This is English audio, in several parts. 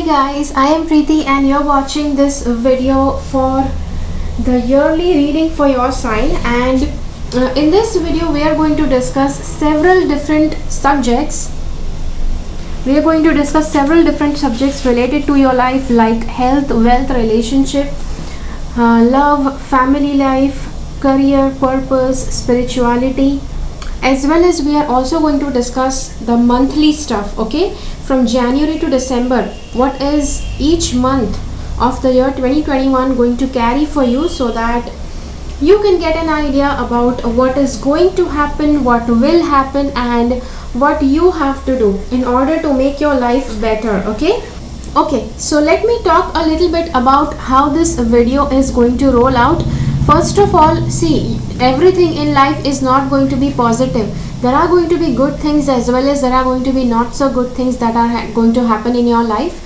Hi guys, I am Preeti and you're watching this video for the yearly reading for your sign, and in this video we are going to discuss several different subjects. We are going to discuss several different subjects related to your life like health, wealth, relationship, love, family life, career, purpose, spirituality, as well as we are also going to discuss the monthly stuff, okay, from January to December. What is each month of the year 2021 going to carry for you, so that you can get an idea about what is going to happen, what will happen, and what you have to do in order to make your life better. Okay, so let me talk a little bit about how this video is going to roll out. First of all, see, everything in life is not going to be positive. There are going to be good things as well as there are going to be not so good things that are going to happen in your life.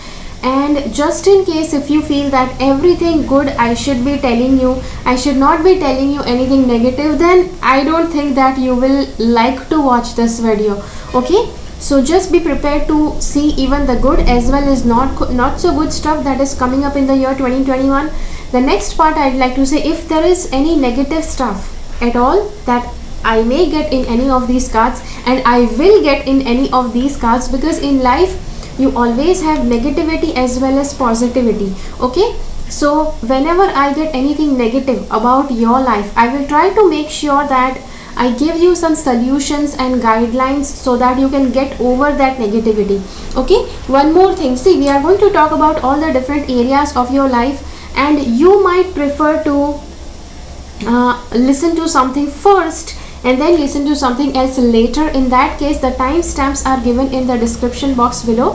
And just in case if you feel that everything good I should be telling you, I should not be telling you anything negative, then I don't think that you will like to watch this video. Okay, so just be prepared to see even the good as well as not so good stuff that is coming up in the year 2021. The next part I'd like to say, if there is any negative stuff at all that I may get in any of these cards, and I will get in any of these cards, because in life you always have negativity as well as positivity. Okay, so whenever I get anything negative about your life, I will try to make sure that I give you some solutions and guidelines so that you can get over that negativity. Okay, one more thing, see, we are going to talk about all the different areas of your life, and you might prefer to listen to something first and then listen to something else later. In that case, the timestamps are given in the description box below,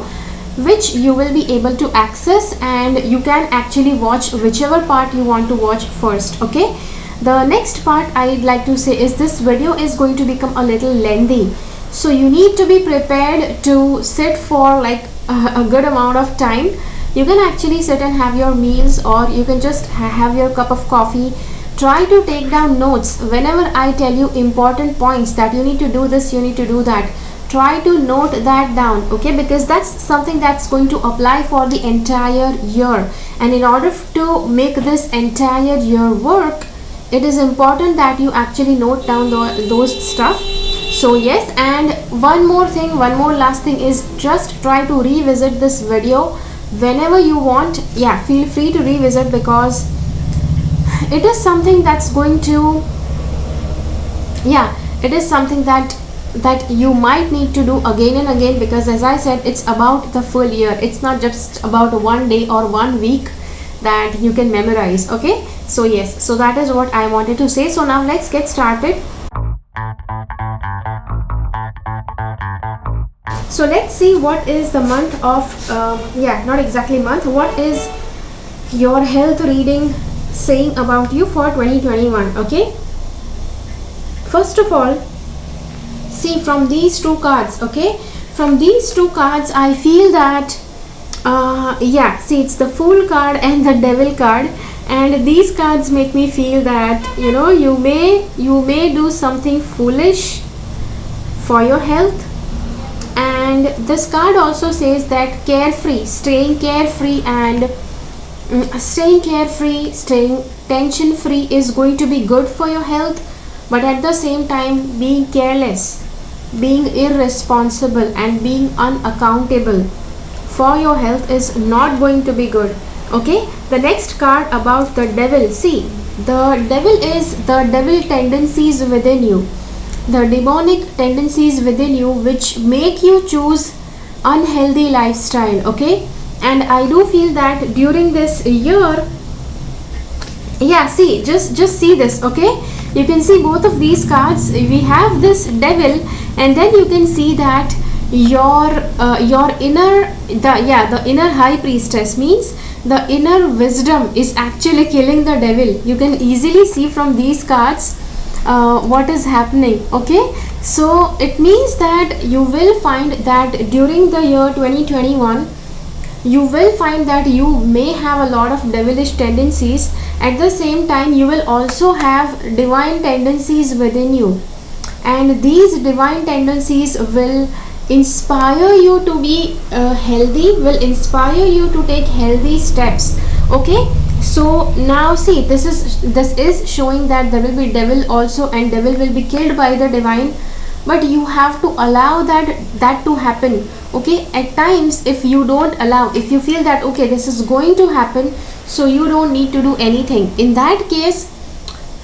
which you will be able to access, and you can actually watch whichever part you want to watch first. Okay, the next part I'd like to say is this video is going to become a little lengthy, so you need to be prepared to sit for like a good amount of time. You can actually sit and have your meals, or you can just have your cup of coffee. Try to take down notes whenever I tell you important points that you need to do this, you need to do that. Try to note that down, okay, because that's something that's going to apply for the entire year, and in order to make this entire year work, it is important that you actually note down those stuff. So yes, and one more thing, one more last thing is, just try to revisit this video whenever you want. Yeah, feel free to revisit, because it is something that's going to, yeah, it is something that you might need to do again and again, because as I said, it's about the full year. It's not just about one day or 1 week that you can memorize. Okay, so yes, so that is what I wanted to say. So now let's get started. So let's see what is the month of yeah, not exactly month, what is your health reading saying about you for 2021. Okay, first of all, see, from these two cards, okay, from these two cards I feel that yeah, see, it's the Fool card and the Devil card, and these cards make me feel that, you know, you may do something foolish for your health. And this card also says that carefree, staying carefree and staying tension free is going to be good for your health, but at the same time, being careless, being irresponsible, and being unaccountable for your health is not going to be good. Okay, the next card about the Devil, see, the Devil is the devil tendencies within you, the demonic tendencies within you, which make you choose unhealthy lifestyle. Okay, and I do feel that during this year, yeah, see, just see this. Okay, you can see both of these cards. We have this Devil, and then you can see that your inner, the inner High Priestess, means the inner wisdom is actually killing the devil. You can easily see from these cards what is happening. Okay, so it means that you will find that during the year 2021, you will find that you may have a lot of devilish tendencies. At the same time, you will also have divine tendencies within you, and these divine tendencies will inspire you to be healthy, will inspire you to take healthy steps. Okay, so now see, this is showing that there will be devil also, and devil will be killed by the divine, but you have to allow that to happen. Okay, at times if you don't allow, if you feel that okay, this is going to happen, so you don't need to do anything, in that case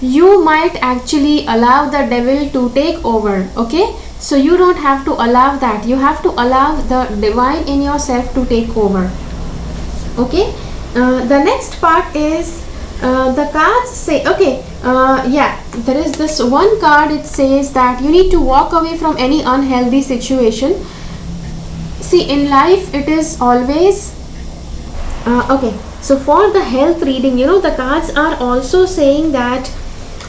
you might actually allow the devil to take over. Okay, so you don't have to allow that, you have to allow the divine in yourself to take over. Okay, the next part is the cards say, okay, yeah, there is this one card, it says that you need to walk away from any unhealthy situation. See, in life it is always okay, so for the health reading, you know, the cards are also saying that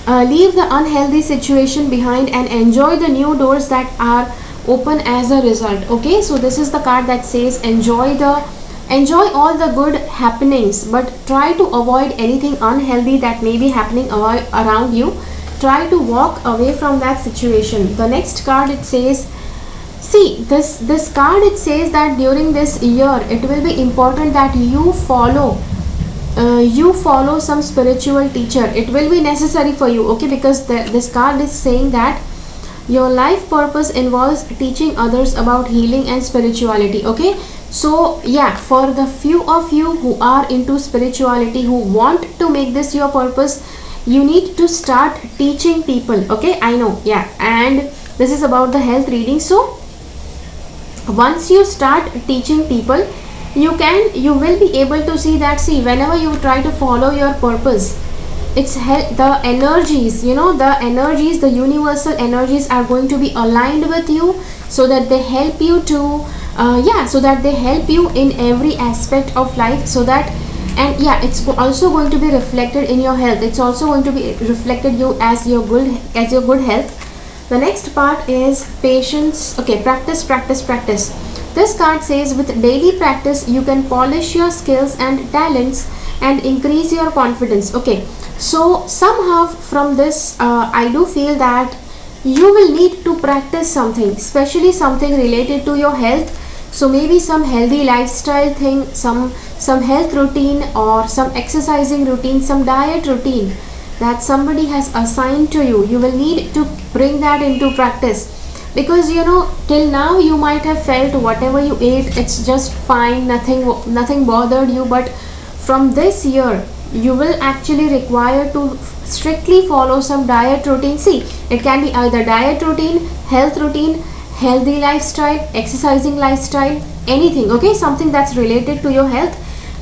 leave the unhealthy situation behind and enjoy the new doors that are open as a result. Okay, so this is the card that says enjoy all the good happenings, but try to avoid anything unhealthy that may be happening around you. Try to walk away from that situation. The next card, it says, see, this card, it says that during this year it will be important that you follow some spiritual teacher. It will be necessary for you. Okay, because this card is saying that your life purpose involves teaching others about healing and spirituality. Okay, so yeah, for the few of you who are into spirituality, who want to make this your purpose, you need to start teaching people. Okay, I know, yeah, and this is about the health reading. So once you start teaching people, you will be able to see that, see, whenever you try to follow your purpose, it's the energies, you know, the universal energies are going to be aligned with you, so that they help you to so that they help you in every aspect of life, so that, and yeah, it's also going to be reflected in your health. It's also going to be reflected you as your good health. The next part is patience. Okay, practice. This card says with daily practice you can polish your skills and talents and increase your confidence. Okay, so somehow from this I do feel that you will need to practice something, especially something related to your health. So maybe some healthy lifestyle thing, some health routine, or some exercising routine, some diet routine that somebody has assigned to you. You will need to bring that into practice, because you know, till now you might have felt whatever you ate, it's just fine, nothing bothered you, but from this year you will actually require to strictly follow some diet routine. See, it can be either diet routine, healthy lifestyle, exercising lifestyle, anything. Okay, something that's related to your health,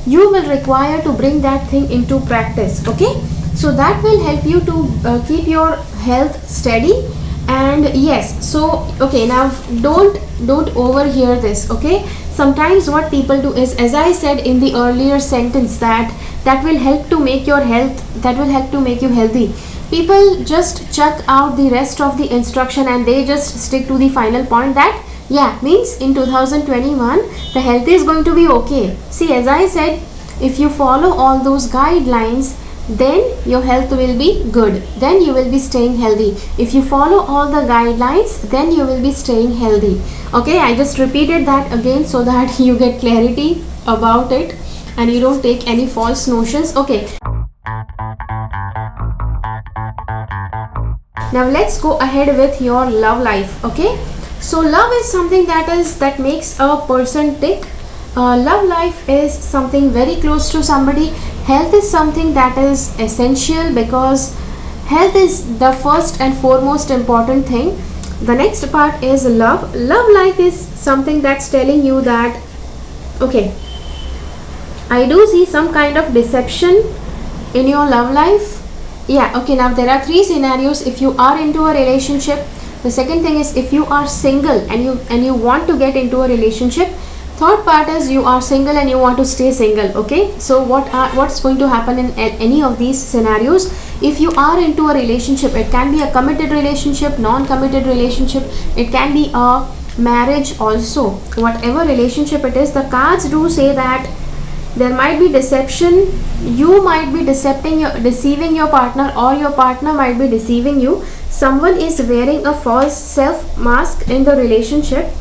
you will require to bring that thing into practice. Okay, so that will help you to keep your health steady. And yes, so okay, now don't overhear this. Okay, sometimes what people do is, as I said in the earlier sentence, that will help to make your health, that will help to make you healthy. People just chuck out the rest of the instruction and they just stick to the final point, that yeah, means in 2021 the health is going to be okay. See, as I said, if you follow all those guidelines, then your health will be good, then you will be staying healthy. If you follow all the guidelines, then you will be staying healthy. Okay, I just repeated that again so that you get clarity about it and you don't take any false notions. Okay, now let's go ahead with your love life. Okay, so love is something that makes a person tick. Love life is something very close to somebody. Health is something that is essential, because health is the first and foremost important thing. The next part is love. Love life is something that's telling you that, okay, I do see some kind of deception in your love life. Yeah, okay, now there are three scenarios. If you are into a relationship, the second thing is if you are single and you want to get into a relationship. Third part is you are single and you want to stay single. Okay, so what's going to happen in any of these scenarios? If you are into a relationship, it can be a committed relationship, non-committed relationship, it can be a marriage also. Whatever relationship it is, the cards do say that there might be deception. You might be deceiving your partner, or your partner might be deceiving you. Someone is wearing a false self mask in the relationship.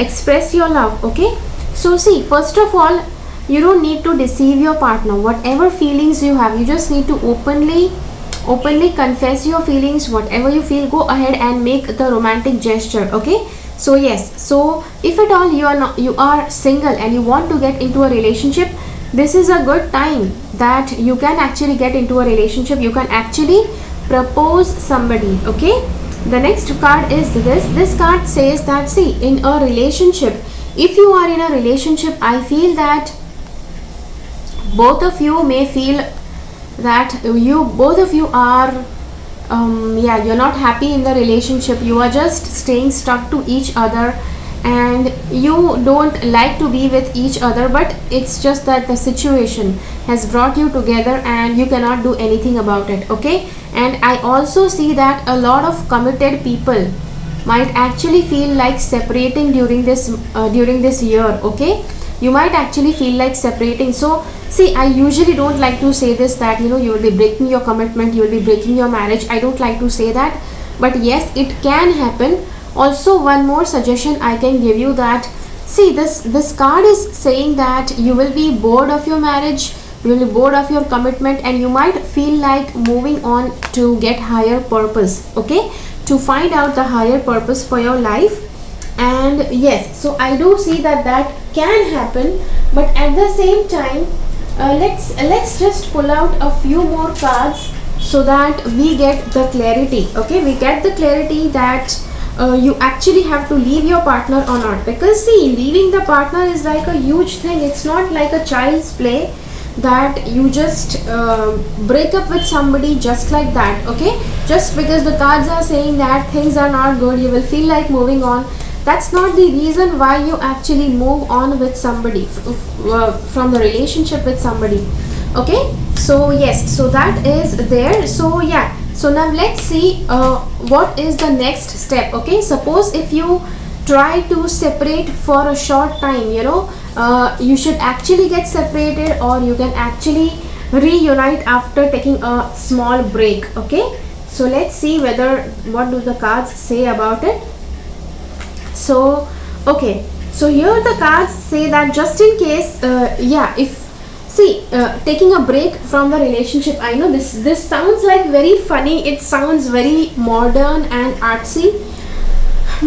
express your love. Okay, so see, first of all, you don't need to deceive your partner. Whatever feelings you have, you just need to openly confess your feelings. Whatever you feel, go ahead and make the romantic gesture. Okay, so yes, so if at all you are single and you want to get into a relationship, this is a good time that you can actually get into a relationship. You can actually propose somebody. Okay, the next card is this card says that, see, in a relationship, if you are in a relationship, I feel that both of you may feel that both of you are yeah, you're not happy in the relationship. You are just staying stuck to each other and you don't like to be with each other, but it's just that the situation has brought you together and you cannot do anything about it. Okay, and I also see that a lot of committed people might actually feel like separating during this year. Okay, you might actually feel like separating. So see, I usually don't like to say this, that you will be breaking your commitment, you will be breaking your marriage. I don't like to say that, but yes, it can happen. Also, one more suggestion I can give you, that see, this card is saying that you will be bored of your marriage, you will be bored of your commitment, and you might feel like moving on to get higher purpose. Okay, to find out the higher purpose for your life. And yes, so I do see that can happen, but at the same time, let's just pull out a few more cards so that we get the clarity. Okay, we get the clarity that you actually have to leave your partner or not, because see, leaving the partner is like a huge thing. It's not like a child's play that you just break up with somebody just like that. Okay, just because the cards are saying that things are not good, you will feel like moving on. That's not the reason why you actually move on with somebody, from the relationship with somebody. Okay, so yes, so that is there. So yeah, so now let's see what is the next step. Okay, suppose if you try to separate for a short time, you should actually get separated, or you can actually reunite after taking a small break. Okay, so let's see what do the cards say about it. So okay, so here the cards say that just in case, yeah, if see, taking a break from the relationship, I know this sounds like very funny, it sounds very modern and artsy,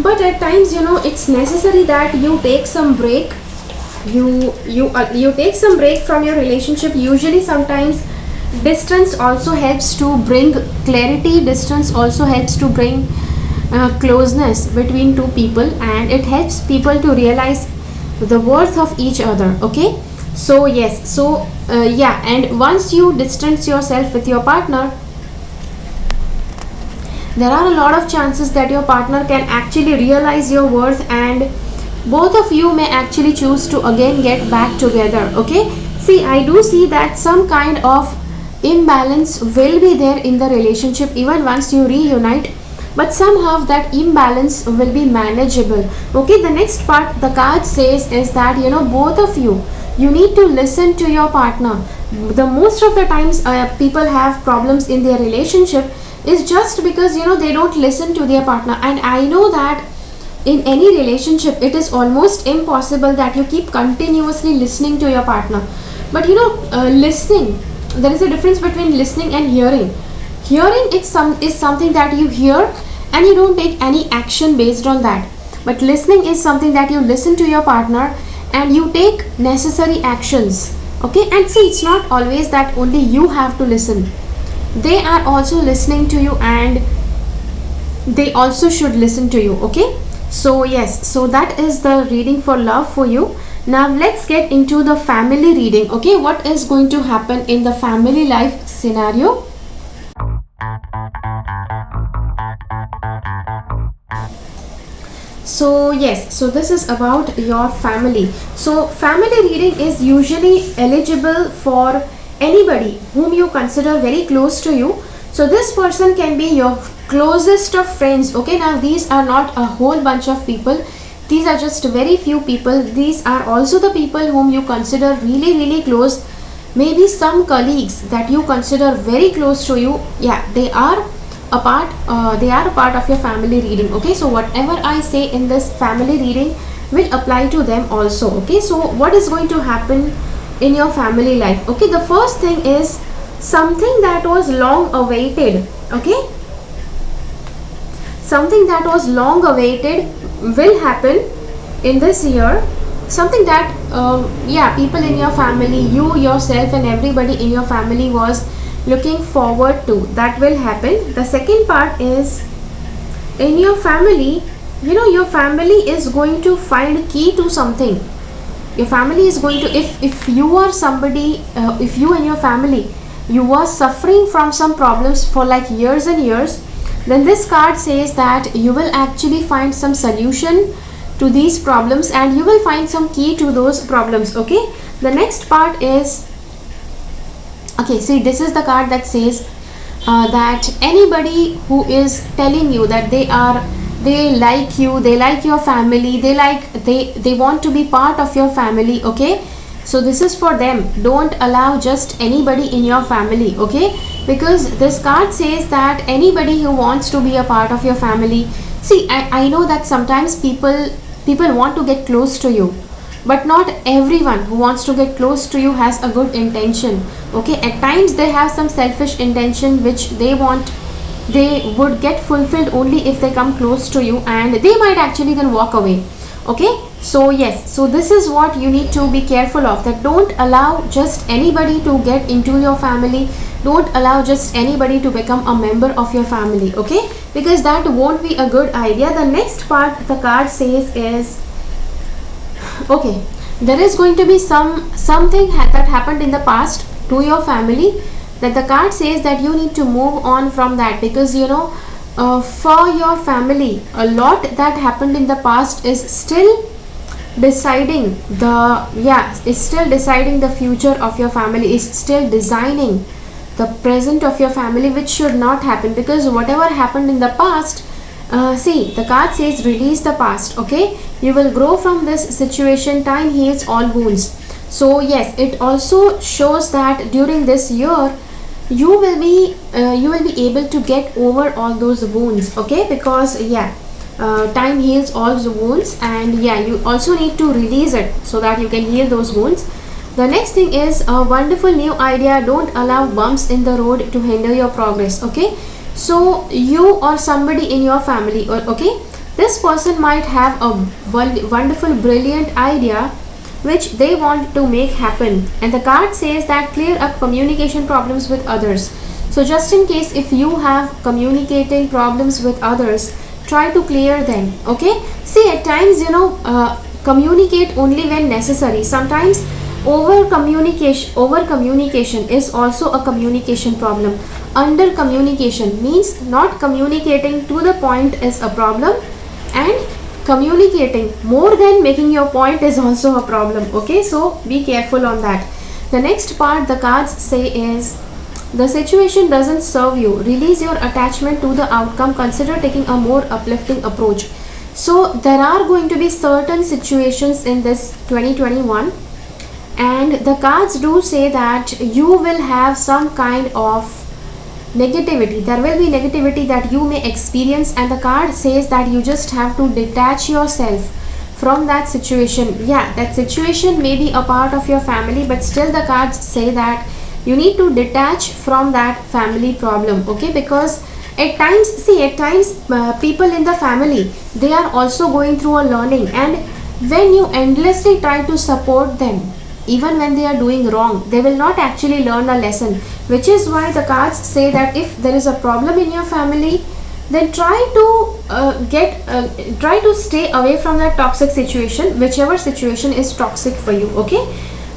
but at times it's necessary that you take some break. You take some break from your relationship. Usually sometimes distance also helps to bring clarity, distance also helps to bring closeness between two people, and it helps people to realize the worth of each other. Okay, so yes, so yeah, and once you distance yourself with your partner, there are a lot of chances that your partner can actually realize your worth, and both of you may actually choose to again get back together. Okay, see, I do see that some kind of imbalance will be there in the relationship even once you reunite, but somehow that imbalance will be manageable. Okay, the next part the card says is that both of you need to listen to your partner. The most of the times people have problems in their relationship is just because they don't listen to their partner. And I know that in any relationship it is almost impossible that you keep continuously listening to your partner, but listening, there is a difference between listening and hearing. Hearing is something that you hear and you don't take any action based on that, but listening is something that you listen to your partner and you take necessary actions. Okay, and see, it's not always that only you have to listen, they are also listening to you and they also should listen to you. Okay, so yes, so that is the reading for love for you. Now let's get into the family reading. Okay, what is going to happen in the family life scenario? So yes, so this is about your family. So family reading is usually eligible for anybody whom you consider very close to you. So this person can be your closest of friends. Okay, now these are not a whole bunch of people, these are just very few people. These are also the people whom you consider really close. Maybe some colleagues that you consider very close to you, yeah, they are a part of your family reading. Okay, so whatever I say in this family reading will apply to them also. Okay, so what is going to happen in your family life? Okay, the first thing is something that was long awaited. Okay, something that was long awaited will happen in this year. Something that yeah, people in your family, you yourself and everybody in your family was looking forward to, that will happen. The second part is in your family, you know, your family is going to find key to something. Your family is going to, if you are somebody, if you and your family, you were suffering from some problems for like years and years, then this card says that you will actually find some solution to these problems and you will find some key to those problems. Okay, the next part is, okay, see, this is the card that says that anybody who is telling you that they like you, they like your family, they want to be part of your family. Okay, so this is for them. Don't allow just anybody in your family. Okay, because this card says that anybody who wants to be a part of your family, see, I know that sometimes people want to get close to you, but not everyone who wants to get close to you has a good intention. Okay, at times they have some selfish intention which they would get fulfilled only if they come close to you, and they might actually then walk away. Okay, so yes, so this is what you need to be careful of, that don't allow just anybody to get into your family, don't allow just anybody to become a member of your family. Okay, because that won't be a good idea. The next part the card says is, okay, there is going to be something that happened in the past to your family, that the card says that you need to move on from that, because you know, for your family, a lot that happened in the past is still deciding the future of your family, is still designing the present of your family, which should not happen. Because whatever happened in the past, see, the card says release the past. Okay, you will grow from this situation. Time heals all wounds. So yes, it also shows that during this year you will be able to get over all those wounds. Okay, because yeah, time heals all the wounds, and yeah, you also need to release it so that you can heal those wounds. The next thing is a wonderful new idea. Don't allow bumps in the road to hinder your progress. Okay, so you or somebody in your family, or okay, this person might have a wonderful brilliant idea which they want to make happen, and the card says that clear up communication problems with others. So just in case if you have communicating problems with others, try to clear them. Okay, see, at times, you know, communicate only when necessary. Sometimes over communication is also a communication problem. Under communication means not communicating to the point is a problem, and communicating more than making your point is also a problem. Okay, so be careful on that. The next part the cards say is, the situation doesn't serve you, release your attachment to the outcome, consider taking a more uplifting approach. So there are going to be certain situations in this 2021, and the cards do say that you will have some kind of negativity. There will be negativity that you may experience, and the card says that you just have to detach yourself from that situation. Yeah, that situation may be a part of your family, but still the cards say that you need to detach from that family problem. Okay, because at times, see, at times people in the family, they are also going through a learning, and when you endlessly try to support them even when they are doing wrong, they will not actually learn a lesson. Which is why the cards say that if there is a problem in your family, then try to stay away from that toxic situation, whichever situation is toxic for you. Okay,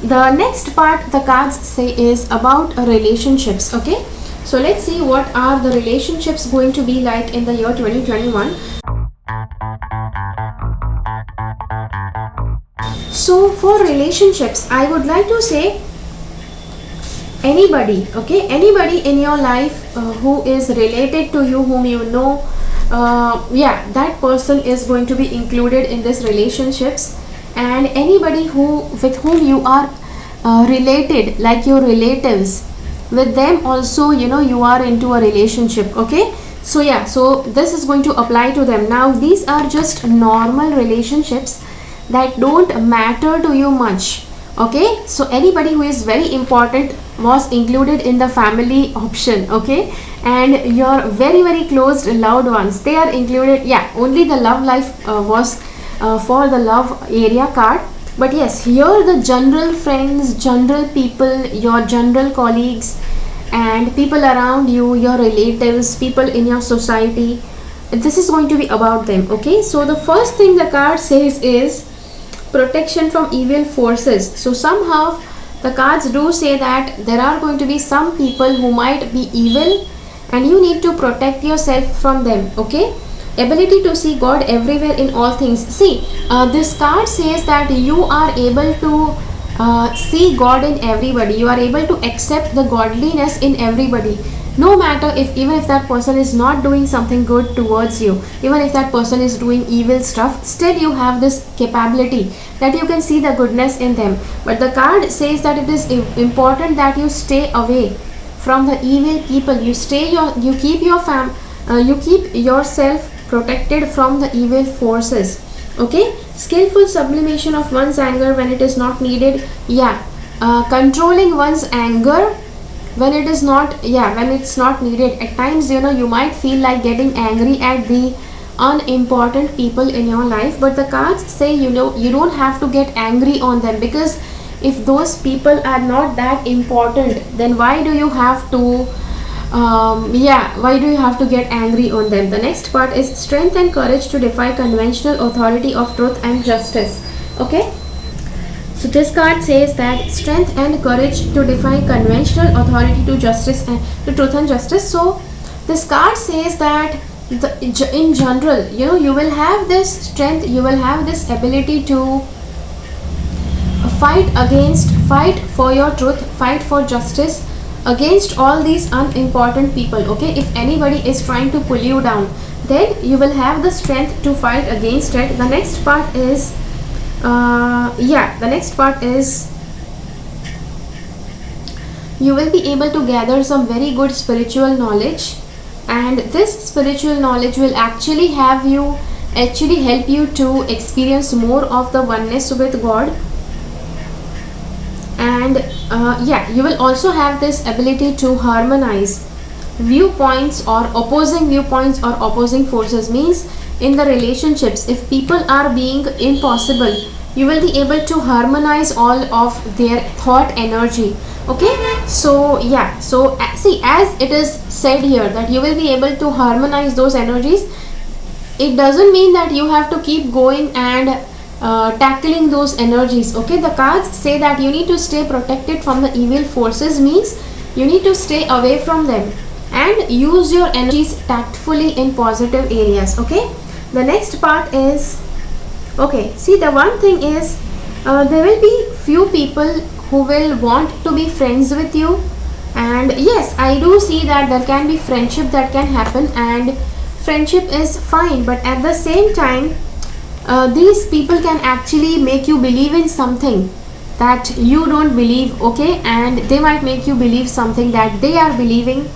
the next part the cards say is about relationships. Okay, so let's see what are the relationships going to be like in the year 2021. So for relationships, I would like to say anybody, okay, anybody in your life who is related to you, whom you know, yeah, that person is going to be included in this relationships. And anybody with whom you are related, like your relatives, with them also, you know, you are into a relationship. Okay, so yeah, so this is going to apply to them. Now these are just normal relationships. that don't matter to you much. Okay, so anybody who is very important was included in the family option. Okay, and your very close loved ones, they are included. Yeah, only the love life was for the love area card. But yes, here the general friends, general people, your general colleagues, and people around you, your relatives, people in your society, this is going to be about them. Okay, so the first thing the card says is protection from evil forces. So somehow the cards do say that there are going to be some people who might be evil and you need to protect yourself from them. Okay, ability to see God everywhere in all things. See, this card says that you are able to see God in everybody. You are able to accept the godliness in everybody, no matter if, even if that person is not doing something good towards you, even if that person is doing evil stuff, still you have this capability that you can see the goodness in them. But the card says that it is important that you stay away from the evil people. You keep yourself protected from the evil forces. Okay, skillful sublimation of one's anger when it is not needed. Yeah, controlling one's anger when it is not, when it's not needed. At times, you might feel like getting angry at the unimportant people in your life, but the cards say you don't have to get angry on them, because if those people are not that important, then why do you have to get angry on them? The next part is strength and courage to defy conventional authority of truth and justice. Okay, so this card says that strength and courage to defy conventional authority to justice and to truth and justice. So this card says that in general, you will have this strength, you will have this ability to fight for your truth, fight for justice against all these unimportant people. Okay, if anybody is trying to pull you down, then you will have the strength to fight against it. The next part is you will be able to gather some very good spiritual knowledge, and this spiritual knowledge will actually help you to experience more of the oneness with God. And you will also have this ability to harmonize viewpoints or opposing forces. Means in the relationships, if people are being impossible, you will be able to harmonize all of their thought energy. Okay, so see, as it is said here that you will be able to harmonize those energies, it doesn't mean that you have to keep going and tackling those energies. Okay, the cards say that you need to stay protected from the evil forces, means you need to stay away from them and use your energies tactfully in positive areas. Okay, the next part is, okay, see, the one thing is there will be few people who will want to be friends with you, and yes, I do see that there can be friendship that can happen, and friendship is fine, but at the same time these people can actually make you believe in something that you don't believe. Okay, and they might make you believe something that they are believing,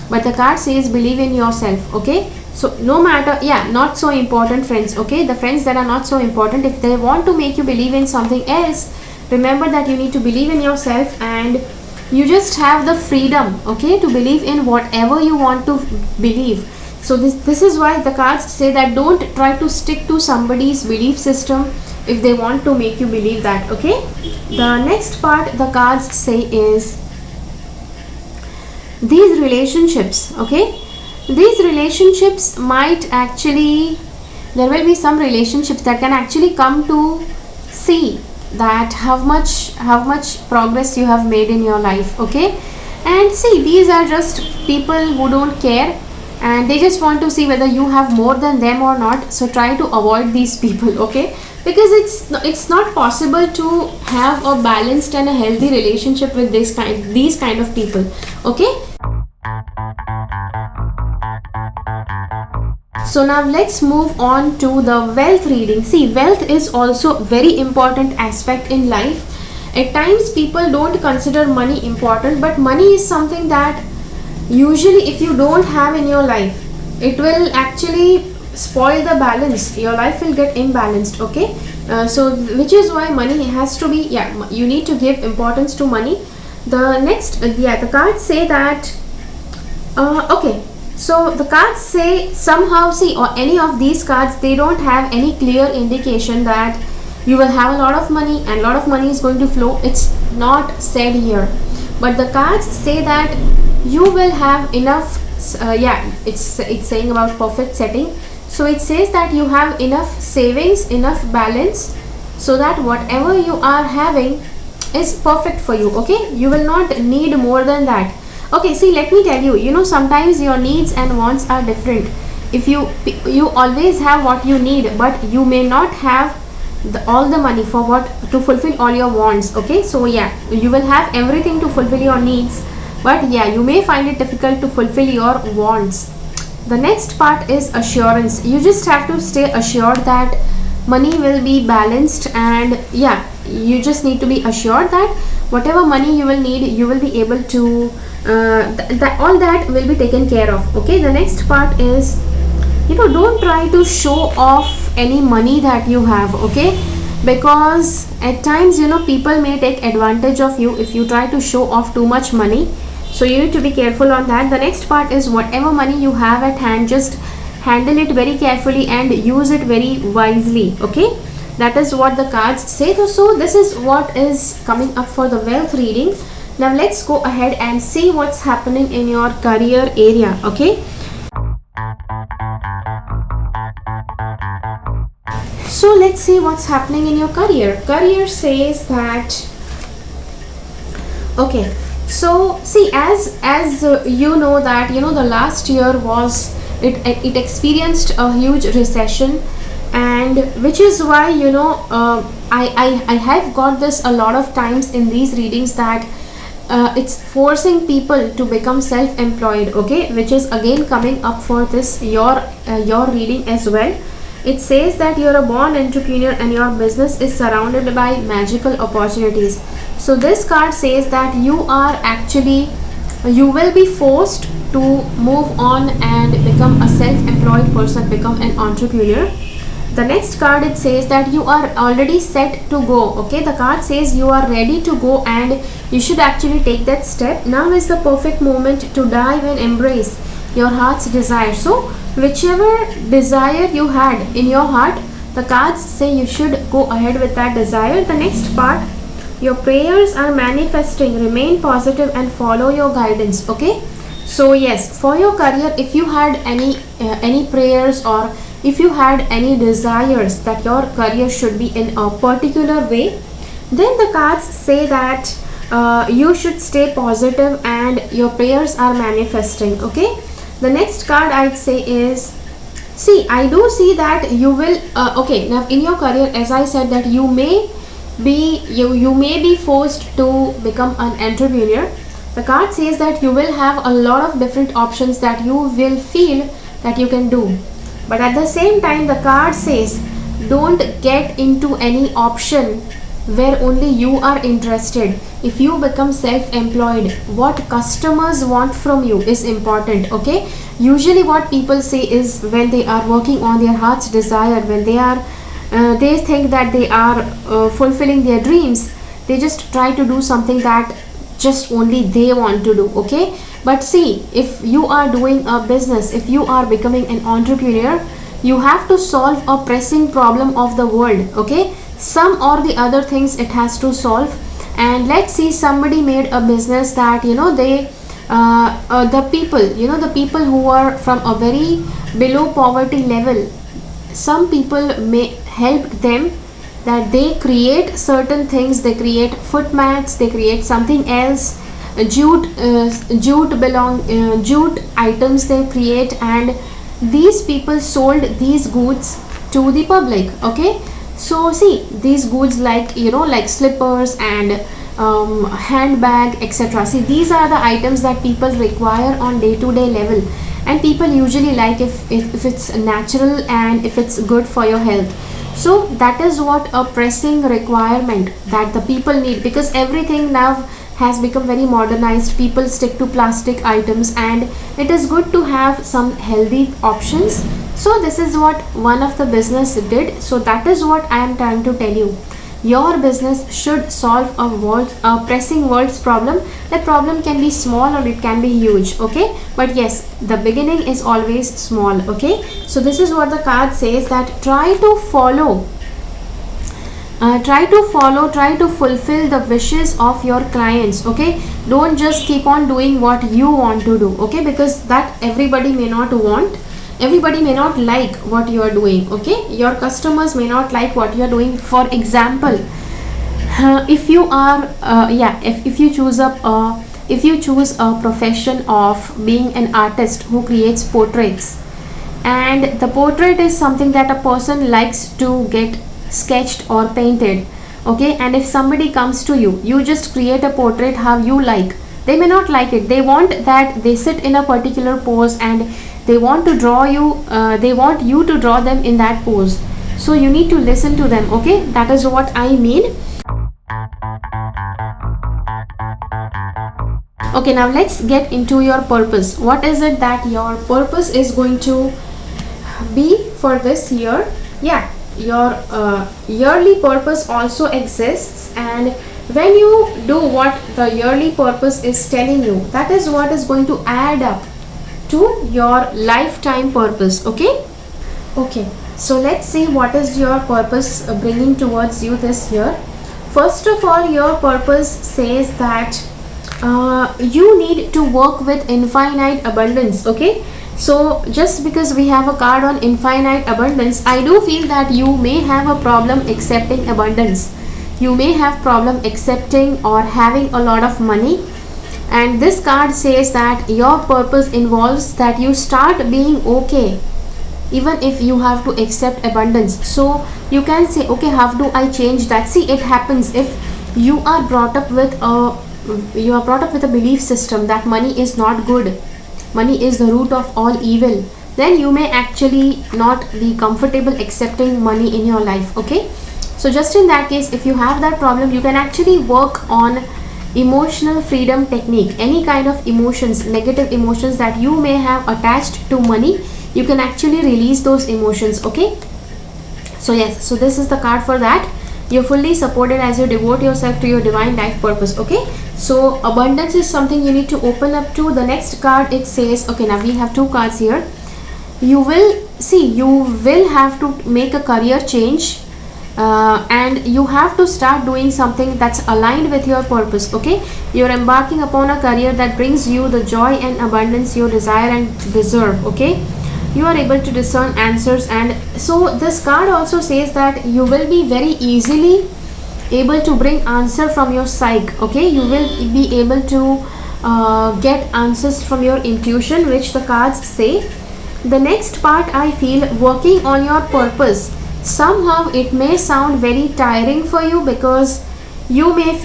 but the card says believe in yourself. Okay, so no matter, not so important friends. Okay, the friends that are not so important, if they want to make you believe in something else, remember that you need to believe in yourself, and you just have the freedom, okay, to believe in whatever you want to believe. So this is why the cards say that don't try to stick to somebody's belief system if they want to make you believe that. Okay, the next part the cards say is these relationships. Okay, these relationships might actually, there will be some relationships that can actually come to see that how much progress you have made in your life. Okay, and see, these are just people who don't care, and they just want to see whether you have more than them or not. So try to avoid these people. Okay, because it's not possible to have a balanced and a healthy relationship with these kind of people. Okay, so now let's move on to the wealth reading. See, wealth is also very important aspect in life. At times people don't consider money important, but money is something that usually if you don't have in your life, it will actually spoil the balance. Your life will get imbalanced. Okay, So which is why money has to be, yeah, you need to give importance to money. The next, the cards say that, okay, so the cards say somehow, see, or any of these cards, they don't have any clear indication that you will have a lot of money and a lot of money is going to flow. It's not said here, but the cards say that you will have enough, yeah, it's saying about perfect setting. So it says that you have enough savings, enough balance, so that whatever you are having is perfect for you. Okay, you will not need more than that. Okay, see, let me tell you, you know, sometimes your needs and wants are different. If you always have what you need, but you may not have all the money for what to fulfill all your wants. Okay, so yeah, you will have everything to fulfill your needs, but yeah, you may find it difficult to fulfill your wants. The next part is assurance. You just have to stay assured that money will be balanced, and yeah, you just need to be assured that whatever money you will need, you will be able to all that will be taken care of. Okay, the next part is, you know, don't try to show off any money that you have. Okay, because at times, you know, people may take advantage of you if you try to show off too much money. So you need to be careful on that. The next part is, whatever money you have at hand, just handle it very carefully and use it very wisely. Okay, that is what the cards say. So this is what is coming up for the wealth reading. Now let's go ahead and see what's happening in your career area. Okay, so let's see what's happening in your career. Career says that, okay, so see, as you know that, you know, the last year was, it experienced a huge recession, and which is why, you know, I have got this a lot of times in these readings, that it's forcing people to become self-employed. Okay, which is again coming up for this your reading as well. It says that you're a born entrepreneur and your business is surrounded by magical opportunities. So this card says that you will be forced to move on and become a self-employed person, become an entrepreneur. The next card, it says that you are already set to go. Okay, the card says you are ready to go and you should actually take that step. Now is the perfect moment to dive and embrace your heart's desire. So whichever desire you had in your heart, the cards say you should go ahead with that desire. The next part, your prayers are manifesting, remain positive and follow your guidance. Okay, so yes, for your career, if you had any prayers, or if you had any desires that your career should be in a particular way, then the cards say that you should stay positive and your prayers are manifesting. Okay, the next card I'd say is, see, I do see that you will okay, now in your career, as I said, that you may be forced to become an entrepreneur. The card says that you will have a lot of different options that you will feel that you can do, but at the same time, the card says don't get into any option where only you are interested. If you become self-employed, what customers want from you is important. Okay, usually what people say is, when they are working on their heart's desire, when they think that they are fulfilling their dreams, they just try to do something that just only they want to do. Okay, but see, if you are doing a business, if you are becoming an entrepreneur, you have to solve a pressing problem of the world. Okay, some or the other things it has to solve. And let's see, somebody made a business that, you know, they the people, you know, the people who are from a very below poverty level, some people may help them, that they create certain things, they create foot mats, they create something else, jute items they create, and these people sold these goods to the public. Okay, so see, these goods, like, you know, like slippers and handbag, etc. See, these are the items that people require on day-to-day level, and people usually like if it's natural and if it's good for your health. So that is what a pressing requirement that the people need, because everything now has become very modernized. People stick to plastic items, and it is good to have some healthy options. So this is what one of the business did. So that is what I am trying to tell you. Your business should solve a pressing world's problem. The problem can be small or it can be huge, okay? But yes, the beginning is always small, okay? So this is what the card says, that try to fulfill the wishes of your clients, okay? Don't just keep on doing what you want to do, okay? Because that everybody may not want, everybody may not like what you are doing, okay? Your customers may not like what you are doing. For example, if you are if you choose a profession of being an artist who creates portraits, and the portrait is something that a person likes to get sketched or painted, okay? And if somebody comes to you, you just create a portrait how you like, they may not like it. They want that they sit in a particular pose and they want to draw you, they want you to draw them in that pose. So you need to listen to them, okay? That is what I mean. Okay, now let's get into your purpose. What is it that your purpose is going to be for this year? Yeah, your yearly purpose also exists, and when you do what the yearly purpose is telling you, that is what is going to add up to your lifetime purpose, okay? Okay, so let's see what is your purpose bringing towards you this year. First of all, your purpose says that you need to work with infinite abundance, okay? So just because we have a card on infinite abundance, I do feel that you may have a problem accepting abundance. You may have problem accepting or having a lot of money. And this card says that your purpose involves that you start being okay even if you have to accept abundance. So you can say, okay, how do I change that? See, it happens if you are brought up with a belief system that money is not good, money is the root of all evil, then you may actually not be comfortable accepting money in your life, okay? So just in that case, if you have that problem, you can actually work on emotional freedom technique. Any kind of emotions, negative emotions that you may have attached to money, you can actually release those emotions, okay? So yes, so this is the card for that. You're fully supported as you devote yourself to your divine life purpose, okay? So abundance is something you need to open up to. The next card, it says, okay, now we have two cards here. You will have to make a career change, and you have to start doing something that's aligned with your purpose, okay? You're embarking upon a career that brings you the joy and abundance you desire and deserve, okay? You are able to discern answers. And so this card also says that you will be very easily able to bring answer from your psyche, okay? You will be able to get answers from your intuition, which the cards say. The next part, I feel working on your purpose, somehow it may sound very tiring for you, because you may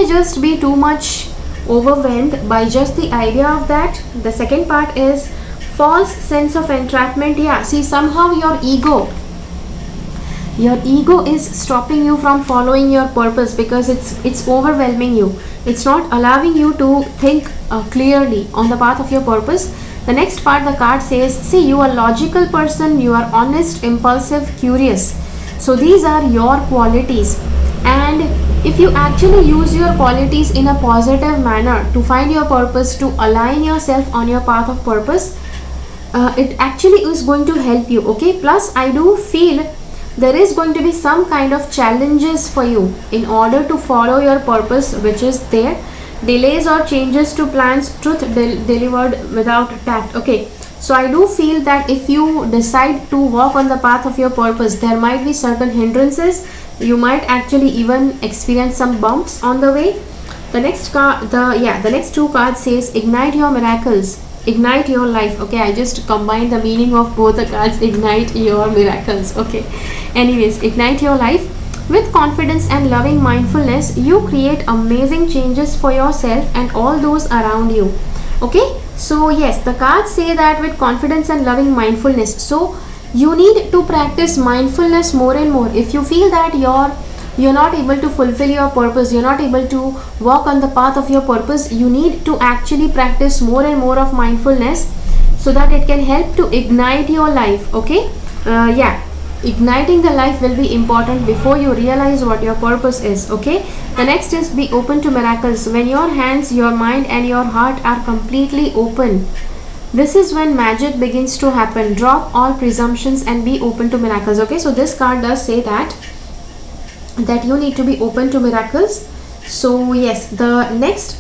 just be too much overwhelmed by just the idea of that. The second part is false sense of entrapment. Yeah, see, somehow your ego is stopping you from following your purpose, because it's overwhelming you. It's not allowing you to think clearly on the path of your purpose. The next part, the card says, see, you are a logical person, you are honest, impulsive, curious. So these are your qualities, and if you actually use your qualities in a positive manner to find your purpose, to align yourself on your path of purpose, it actually is going to help you, okay? Plus, I do feel there is going to be some kind of challenges for you in order to follow your purpose, which is there. Delays or changes to plans, truth delivered without tact, okay? So I do feel that if you decide to walk on the path of your purpose, there might be certain hindrances. You might actually even experience some bumps on the way. The next card, the next two cards says, ignite your miracles, ignite your life, okay? I just combined the meaning of both the cards, ignite your miracles, okay? Anyways, ignite your life. With confidence and loving mindfulness, you create amazing changes for yourself and all those around you, okay? So yes, the cards say that with confidence and loving mindfulness, so you need to practice mindfulness more and more. If you feel that you're not able to fulfill your purpose, you're not able to walk on the path of your purpose, you need to actually practice more and more of mindfulness. so that it can help to ignite your life. Okay, yeah, igniting the life will be important before you realize what your purpose is. Okay, the next is be open to miracles. When your hands, your mind and your heart are completely open, this is when magic begins to happen. Drop all presumptions and be open to miracles. Okay, so this card does say that you need to be open to miracles. So yes, the next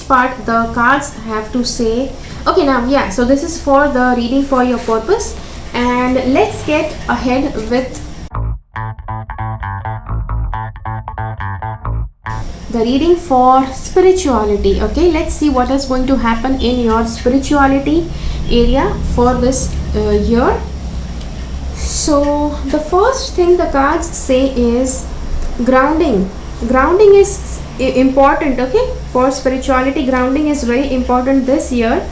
part the cards have to say. Okay, now yeah, so this is for the reading for your purpose, and let's get ahead with the reading for spirituality. Okay, let's see what is going to happen in your spirituality area for this year. So the first thing the cards say is grounding. Grounding is important. Okay, for spirituality, grounding is very important this year.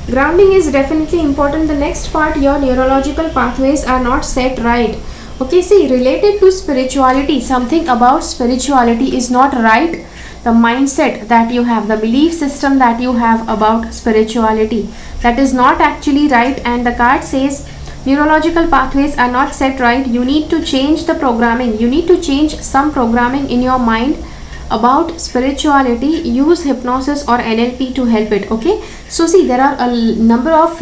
Grounding is definitely important. The next part, your neurological pathways are not set right. Okay, see, related to spirituality, something about spirituality is not right. The mindset that you have, the belief system that you have about spirituality, that is not actually right. And the card says neurological pathways are not set right. You need to change the programming. You need to change some programming in your mind about spirituality. Use hypnosis or NLP to help it. Okay, so see, there are a number of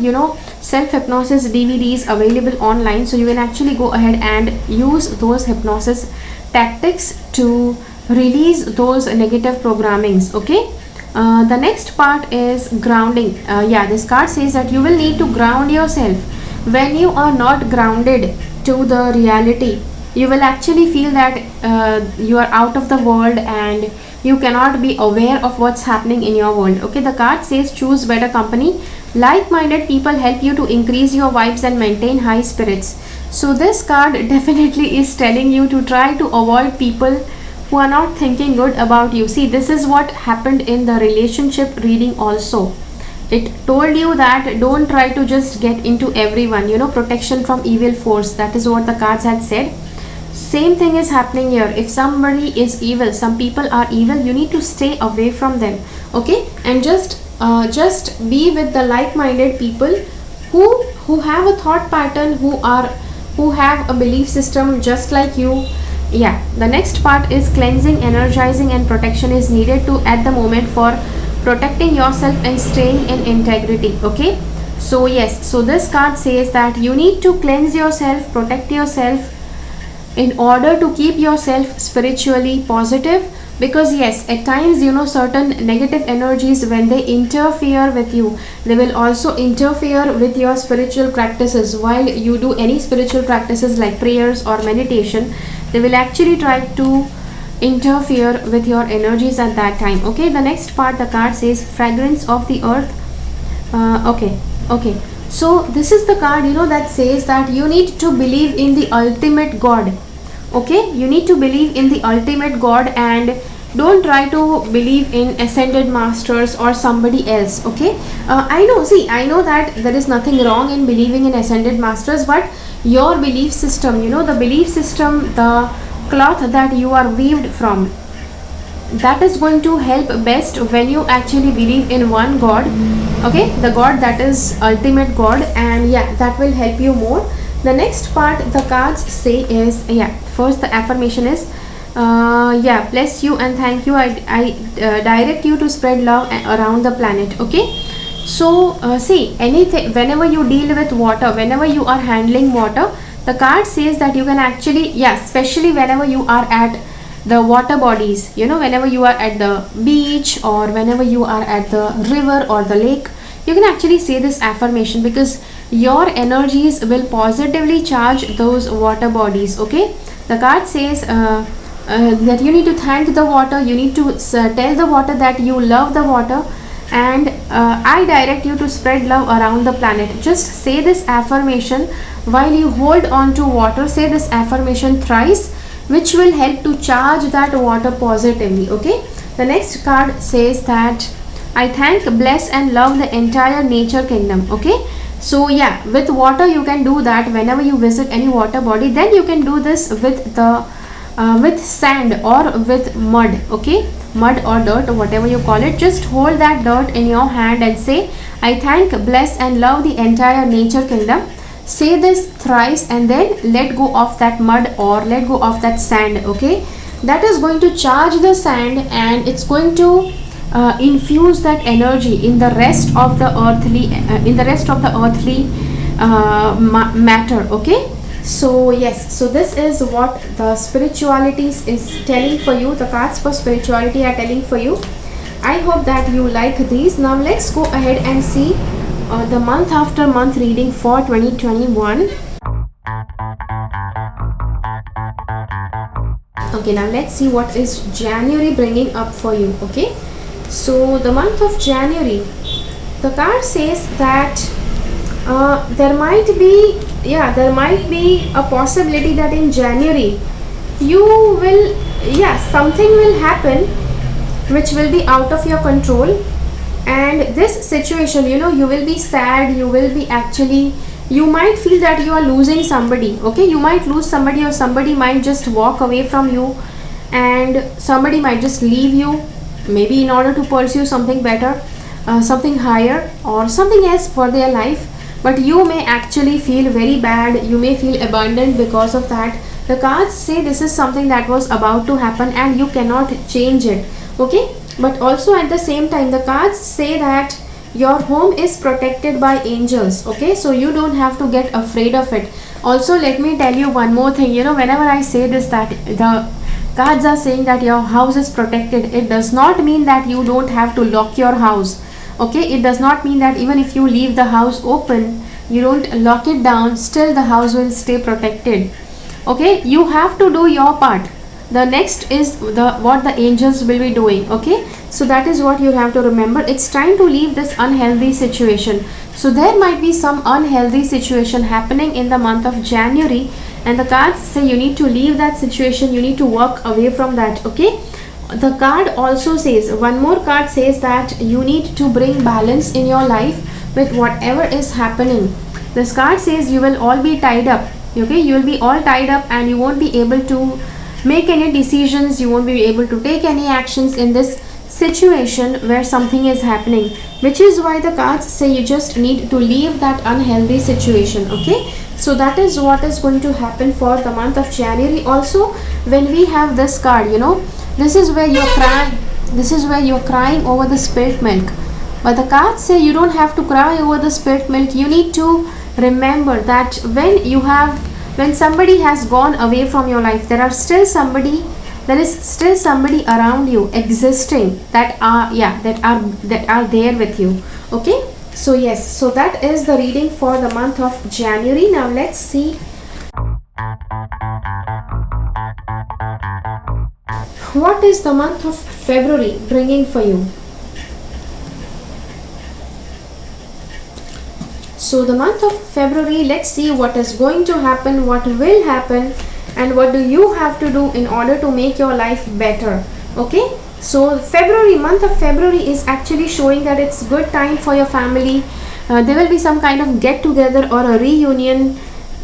self hypnosis DVDs available online, so you can actually go ahead and use those hypnosis tactics to release those negative programmings. Okay, the next part is grounding. Yeah, this card says that you will need to ground yourself. When you are not grounded to the reality, you will actually feel that you are out of the world and you cannot be aware of what's happening in your world. Okay, the card says choose better company. Like-minded people help you to increase your vibes and maintain high spirits. So this card definitely is telling you to try to avoid people who are not thinking good about you. See, this is what happened in the relationship reading also. It told you that don't try to just get into everyone, protection from evil force. That is what the cards had said. Same thing is happening here. If somebody is evil, some people are evil, you need to stay away from them. Okay, and just be with the like-minded people who have a thought pattern, who have a belief system just like you. Yeah, the next part is cleansing, energizing and protection is needed to at the moment for protecting yourself and staying in integrity. Okay, so yes, so this card says that you need to cleanse yourself, protect yourself in order to keep yourself spiritually positive, because yes, at times certain negative energies, when they interfere with you, they will also interfere with your spiritual practices. While you do any spiritual practices like prayers or meditation, they will actually try to interfere with your energies at that time. Okay, the next part the card says fragrance of the earth. Okay, so this is the card that says that you need to believe in the ultimate God. Okay, you need to believe in the ultimate God and don't try to believe in ascended masters or somebody else. Okay, I know that there is nothing wrong in believing in ascended masters, but your belief system, the belief system, the cloth that you are weaved from, that is going to help best when you actually believe in one God. Okay, the God that is ultimate God, and yeah, that will help you more. The next part the cards say is, first the affirmation is bless you and thank you. I direct you to spread love around the planet. Okay, so see, anything, whenever you deal with water, whenever you are handling water, the card says that you can actually, especially whenever you are at the water bodies, whenever you are at the beach or whenever you are at the river or the lake, you can actually say this affirmation, because your energies will positively charge those water bodies. Okay, the card says that you need to thank the water, you need to tell the water that you love the water, and I direct you to spread love around the planet. Just say this affirmation while you hold on to water. Say this affirmation thrice, which will help to charge that water positively. Okay, the next card says that I thank, bless and love the entire nature kingdom. Okay, so yeah, with water you can do that. Whenever you visit any water body, then you can do this with the with sand or with mud. Okay, mud or dirt or whatever you call it, just hold that dirt in your hand and say I thank, bless and love the entire nature kingdom. Say this thrice and then let go of that mud or let go of that sand. Okay, that is going to charge the sand and it's going to infuse that energy in the rest of the earthly matter. Okay, so yes, so this is what the spiritualities is telling for you. The cards for spirituality are telling for you. I hope that you like these. Now let's go ahead and see the month after month reading for 2021. Okay, now let's see what is January bringing up for you. Okay, so the month of January, the card says that there might be a possibility that in January you will, something will happen which will be out of your control. And this situation, you will be sad, you might feel that you are losing somebody. Okay, you might lose somebody or somebody might just walk away from you and somebody might just leave you, maybe in order to pursue something better, something higher or something else for their life. But you may actually feel very bad, you may feel abandoned because of that. The cards say this is something that was about to happen and you cannot change it. Okay, but also at the same time the cards say that your home is protected by angels. Okay, so you don't have to get afraid of it. Also, let me tell you one more thing. Whenever I say this, that the cards are saying that your house is protected, it does not mean that you don't have to lock your house. Okay, it does not mean that even if you leave the house open, you don't lock it down, still the house will stay protected. Okay, you have to do your part. The next is what the angels will be doing. Okay, so that is what you have to remember. It's time to leave this unhealthy situation. So there might be some unhealthy situation happening in the month of January and the cards say you need to leave that situation, you need to walk away from that. Okay, the card also says, one more card says that you need to bring balance in your life with whatever is happening. This card says you will all be tied up. Okay, you will be all tied up and you won't be able to make any decisions, you won't be able to take any actions in this situation where something is happening, which is why the cards say you just need to leave that unhealthy situation. Okay, so that is what is going to happen for the month of January. Also, when we have this card, this is where you're crying over the spilt milk, but the cards say you don't have to cry over the spilt milk. You need to remember that when somebody has gone away from your life, there is still somebody around you existing that are there with you. Okay, so yes, so that is the reading for the month of January. Now let's see what is the month of February bringing for you. So the month of February, let's see what is going to happen, what will happen, and what do you have to do in order to make your life better. Okay, so month of February is actually showing that it's good time for your family. There will be some kind of get together or a reunion,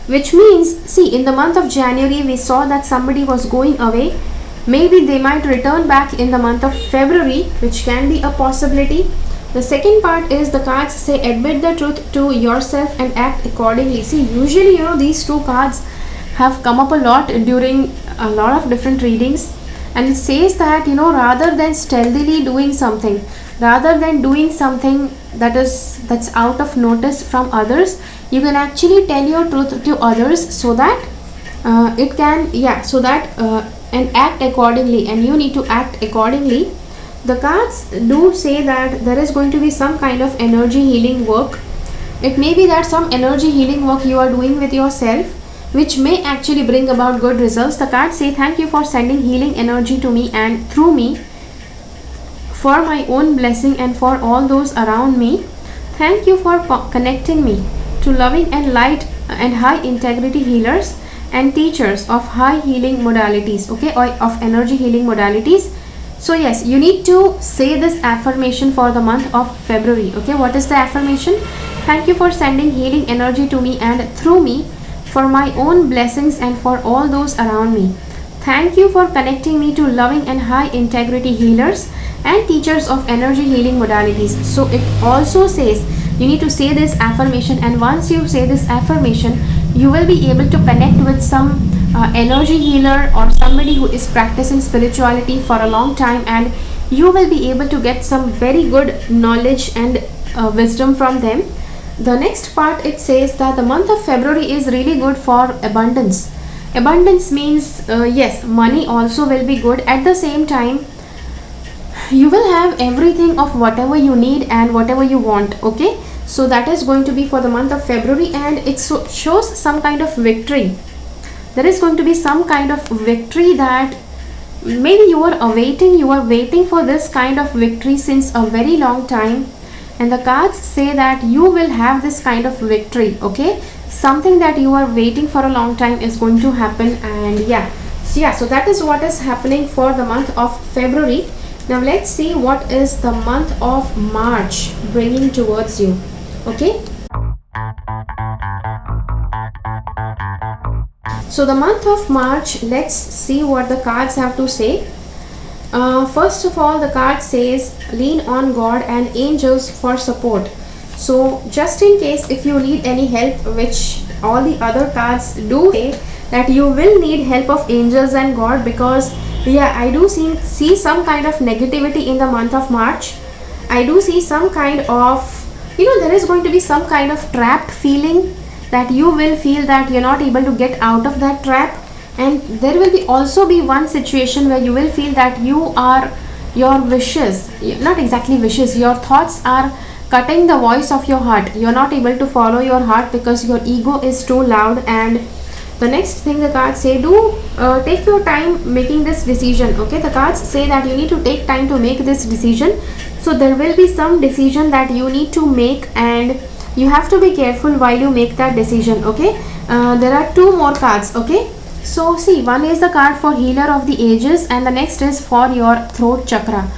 which means, see, in the month of January we saw that somebody was going away. Maybe they might return back in the month of February, which can be a possibility. The second part is the cards say admit the truth to yourself and act accordingly. See, usually these two cards have come up a lot during a lot of different readings, and it says that rather than stealthily doing something, rather than doing something that's out of notice from others, you can actually tell your truth to others so that and act accordingly, and you need to act accordingly. The cards do say that there is going to be some kind of energy healing work. It may be that some energy healing work you are doing with yourself, which may actually bring about good results. The cards say thank you for sending healing energy to me and through me for my own blessing and for all those around me. Thank you for connecting me to loving and light and high integrity healers and teachers of high healing modalities, okay, or of energy healing modalities. So yes, you need to say this affirmation for the month of February. Okay, what is the affirmation? Thank you for sending healing energy to me and through me for my own blessings and for all those around me. Thank you for connecting me to loving and high integrity healers and teachers of energy healing modalities. So it also says You need to say this affirmation, and once you say this affirmation, you will be able to connect with some energy healer or somebody who is practicing spirituality for a long time, and you will be able to get some very good knowledge and wisdom from them. The next part, it says that the month of February is really good for abundance. Abundance means yes, money also will be good. At the same time, you will have everything of whatever you need and whatever you want. Okay, so that is going to be for the month of February, and it shows some kind of victory. There is going to be some kind of victory that maybe you are waiting for this kind of victory since a very long time, and the cards say that you will have this kind of victory. Okay, something that you are waiting for a long time is going to happen. And so that is what is happening for the month of February. Now let's see what is the month of March bringing towards you. Okay, so the month of March, let's see what the cards have to say. First of all, the card says lean on God and angels for support. So just in case if you need any help, which all the other cards do say that you will need help of angels and God, because I do see some kind of negativity in the month of March. I do see some kind of, there is going to be some kind of trapped feeling, that you will feel that you're not able to get out of that trap. And there will be also be one situation where you will feel that your wishes, not exactly wishes, your thoughts are cutting the voice of your heart. You're not able to follow your heart because your ego is too loud. And the next thing the cards say, do take your time making this decision. Okay, the cards say that you need to take time to make this decision. So there will be some decision that you need to make, and you have to be careful while you make that decision. Okay, there are two more cards. Okay, so see, one is the card for healer of the ages, and the next is for your throat chakra.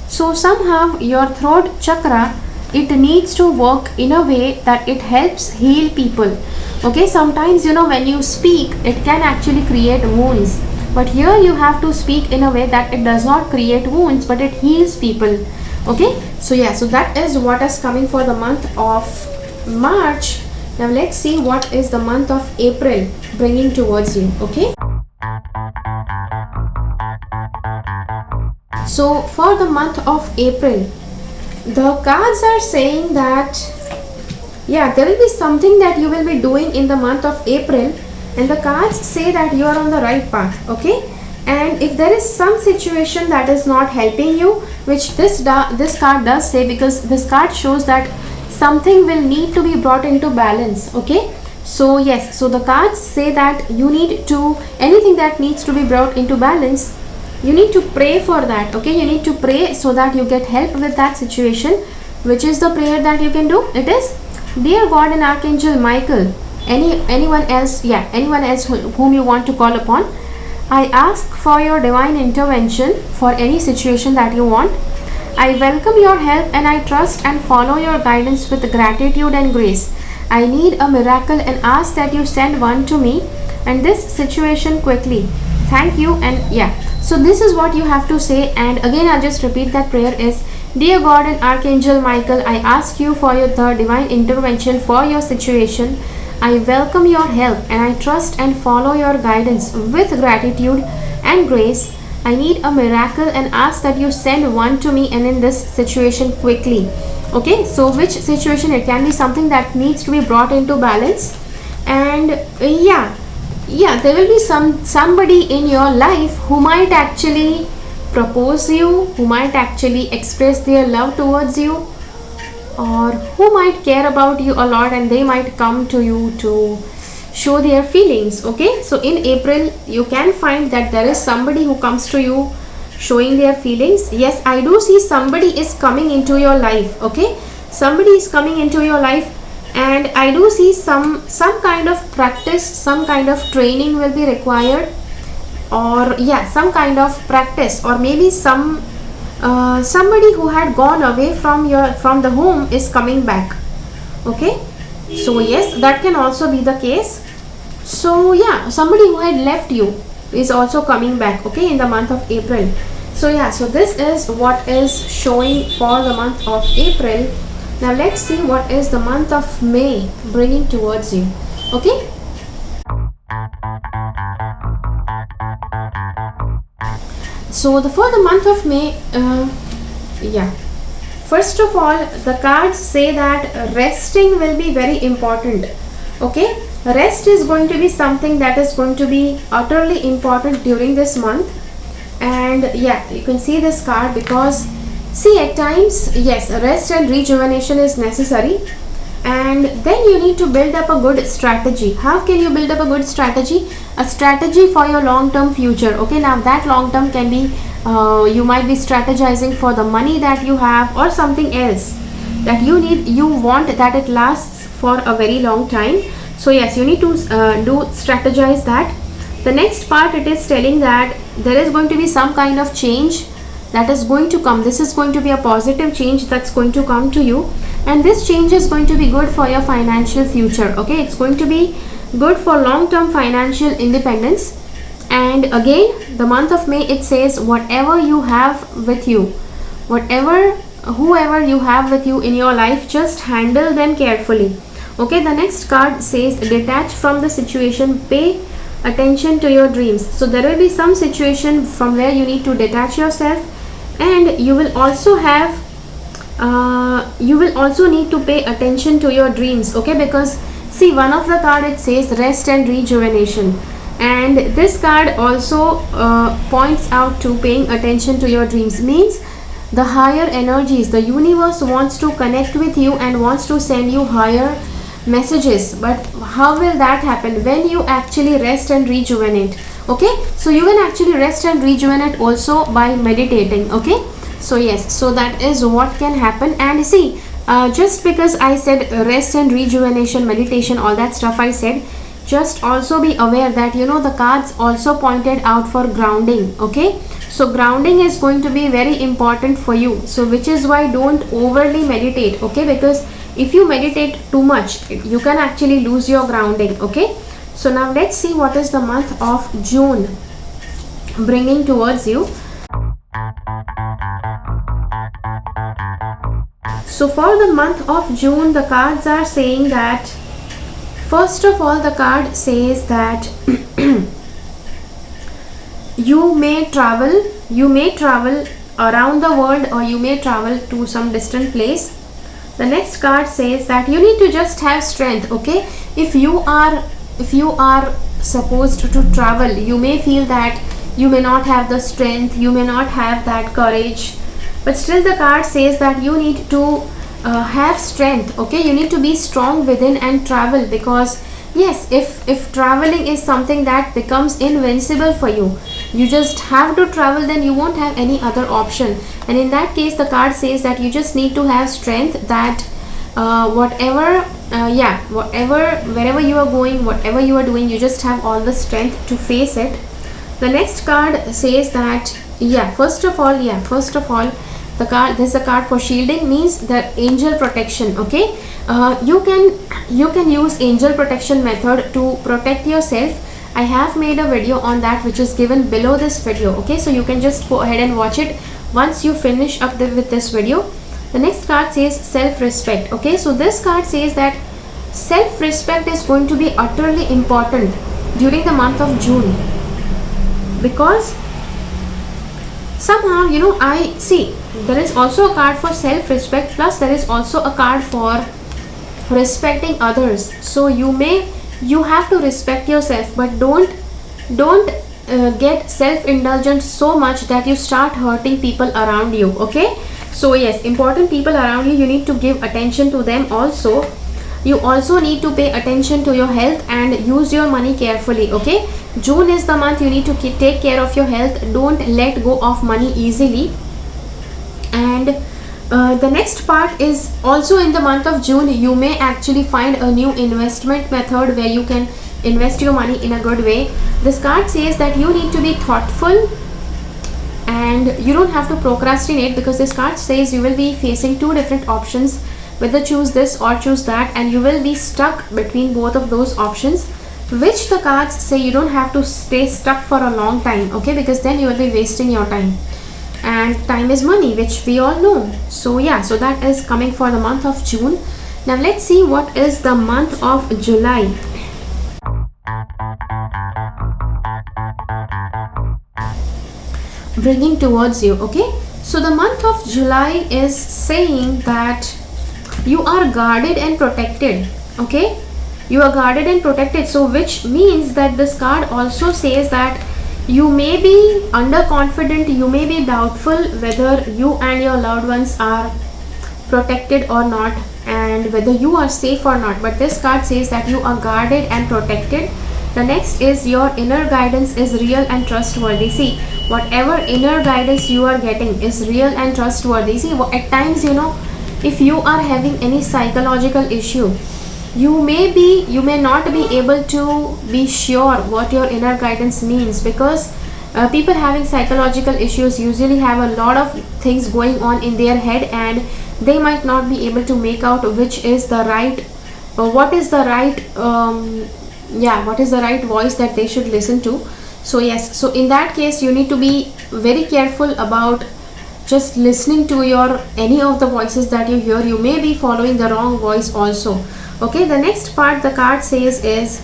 So somehow your throat chakra, it needs to work in a way that it helps heal people. Okay, sometimes when you speak, it can actually create wounds, but here you have to speak in a way that it does not create wounds, but it heals people. Okay, so so that is what is coming for the month of March. Now let's see what is the month of April bringing towards you. Okay, so for the month of April, the cards are saying that there will be something that you will be doing in the month of April, and the cards say that you are on the right path. Okay, and if there is some situation that is not helping you, which this card does say, because this card shows that something will need to be brought into balance. Okay, so yes, so the cards say that you need to, anything that needs to be brought into balance, you need to pray for that. Okay, you need to pray so that you get help with that situation. Which is the prayer that you can do? It is, dear God and Archangel Michael, anyone else whom you want to call upon, I ask for your divine intervention for any situation that you want. I welcome your help and I trust and follow your guidance with gratitude and grace. I need a miracle and ask that you send one to me and this situation quickly. Thank you. And so this is what you have to say. And again, I'll just repeat that prayer is, dear God and Archangel Michael, I ask you for the divine intervention for your situation. I welcome your help and I trust and follow your guidance with gratitude and grace. I need a miracle and ask that you send one to me and in this situation quickly. Okay, so which situation? It can be something that needs to be brought into balance. And there will be somebody in your life who might actually propose you, who might actually express their love towards you, or who might care about you a lot, and they might come to you to show their feelings. Okay, so in April you can find that there is somebody who comes to you showing their feelings. Yes, I do see somebody is coming into your life. Okay, somebody is coming into your life, and I do see some kind of practice, some kind of training will be required, or some kind of practice, or maybe somebody who had gone away from the home is coming back. Okay, so yes, that can also be the case. So somebody who had left you is also coming back. Okay, in the month of April. So so this is what is showing for the month of April. Now let's see what is the month of May bringing towards you. Okay. So for the month of May, first of all, the cards say that resting will be very important. Okay, rest is going to be something that is going to be utterly important during this month. And yeah, you can see this card because see, at times, yes, rest and rejuvenation is necessary, and then you need to build up a good strategy. How can you build up a good strategy? A strategy for your long-term future. Okay, now that long-term can be you might be strategizing for the money that you have or something else that you want that it lasts for a very long time. So yes, you need to strategize that. The next part, it is telling that there is going to be some kind of change that is going to come. This is going to be a positive change that's going to come to you, and this change is going to be good for your financial future. Okay, it's going to be good for long-term financial independence. And again, the month of May, it says whatever you have with you, whoever you have with you in your life, just handle them carefully. Okay, the next card says detach from the situation, pay attention to your dreams. So there will be some situation from where you need to detach yourself, and you will also need to pay attention to your dreams. Okay, because see, one of the card, it says rest and rejuvenation, and this card also points out to paying attention to your dreams. Means the higher energies, the universe wants to connect with you and wants to send you higher messages. But how will that happen? When you actually rest and rejuvenate. Okay, so you can actually rest and rejuvenate also by meditating. Okay, so yes, so that is what can happen. And see, just because I said rest and rejuvenation, meditation, all that stuff I said, just also be aware that the cards also pointed out for grounding. Okay, so grounding is going to be very important for you, so which is why don't overly meditate. Okay, because if you meditate too much, you can actually lose your grounding. Okay, so now let's see what is the month of June bringing towards you. So for the month of June, the cards are saying that, first of all, the card says that you may travel around the world, or you may travel to some distant place. The next card says that you need to just have strength. Okay, if you are supposed to travel, you may feel that you may not have the strength, you may not have that courage, but still the card says that you need to have strength. Okay, you need to be strong within and travel, because yes, if traveling is something that becomes invincible for you, you just have to travel, then you won't have any other option. And in that case, the card says that you just need to have strength, that wherever you are going, whatever you are doing, you just have all the strength to face it. The next card says that first of all, the card, this is a card for shielding, means the angel protection. Okay, you can use angel protection method to protect yourself. I have made a video on that, which is given below this video. Okay, so you can just go ahead and watch it once you finish up with this video. The next card says self-respect. Okay, so this card says that self-respect is going to be utterly important during the month of June, because somehow I see there is also a card for self-respect, plus there is also a card for respecting others. So you have to respect yourself, but don't get self-indulgent so much that you start hurting people around you. Okay, so yes, important people around you need to give attention to them. Also, you also need to pay attention to your health and use your money carefully. Okay, June is the month you need to take care of your health. Don't let go of money easily. And the next part is also in the month of June, you may actually find a new investment method where you can invest your money in a good way. This card says that you need to be thoughtful and you don't have to procrastinate, because this card says you will be facing two different options, whether choose this or choose that, and you will be stuck between both of those options, which the cards say you don't have to stay stuck for a long time. Okay, because then you will be wasting your time. and time is money, which we all know. So yeah, so that is coming for the month of June. Now let's see what is the month of July. Bringing towards you. Okay, so the month of July is saying that you are guarded and protected. Okay, you are guarded and protected, so which means that this card also says that you may be underconfident, you may be doubtful whether you and your loved ones are protected or not, and whether you are safe or not. But this card says that you are guarded and protected. The next is your inner guidance is real and trustworthy. See, whatever inner guidance you are getting is real and trustworthy. See, at times, you know, if you are having any psychological issue, you may not be able to be sure what your inner guidance means, because people having psychological issues usually have a lot of things going on in their head, and they might not be able to make out which is the right what is the right voice that they should listen to. So yes, so in that case you need to be very careful about just listening to your any of the voices that you hear. You may be following the wrong voice also. Okay, the next part the card says is,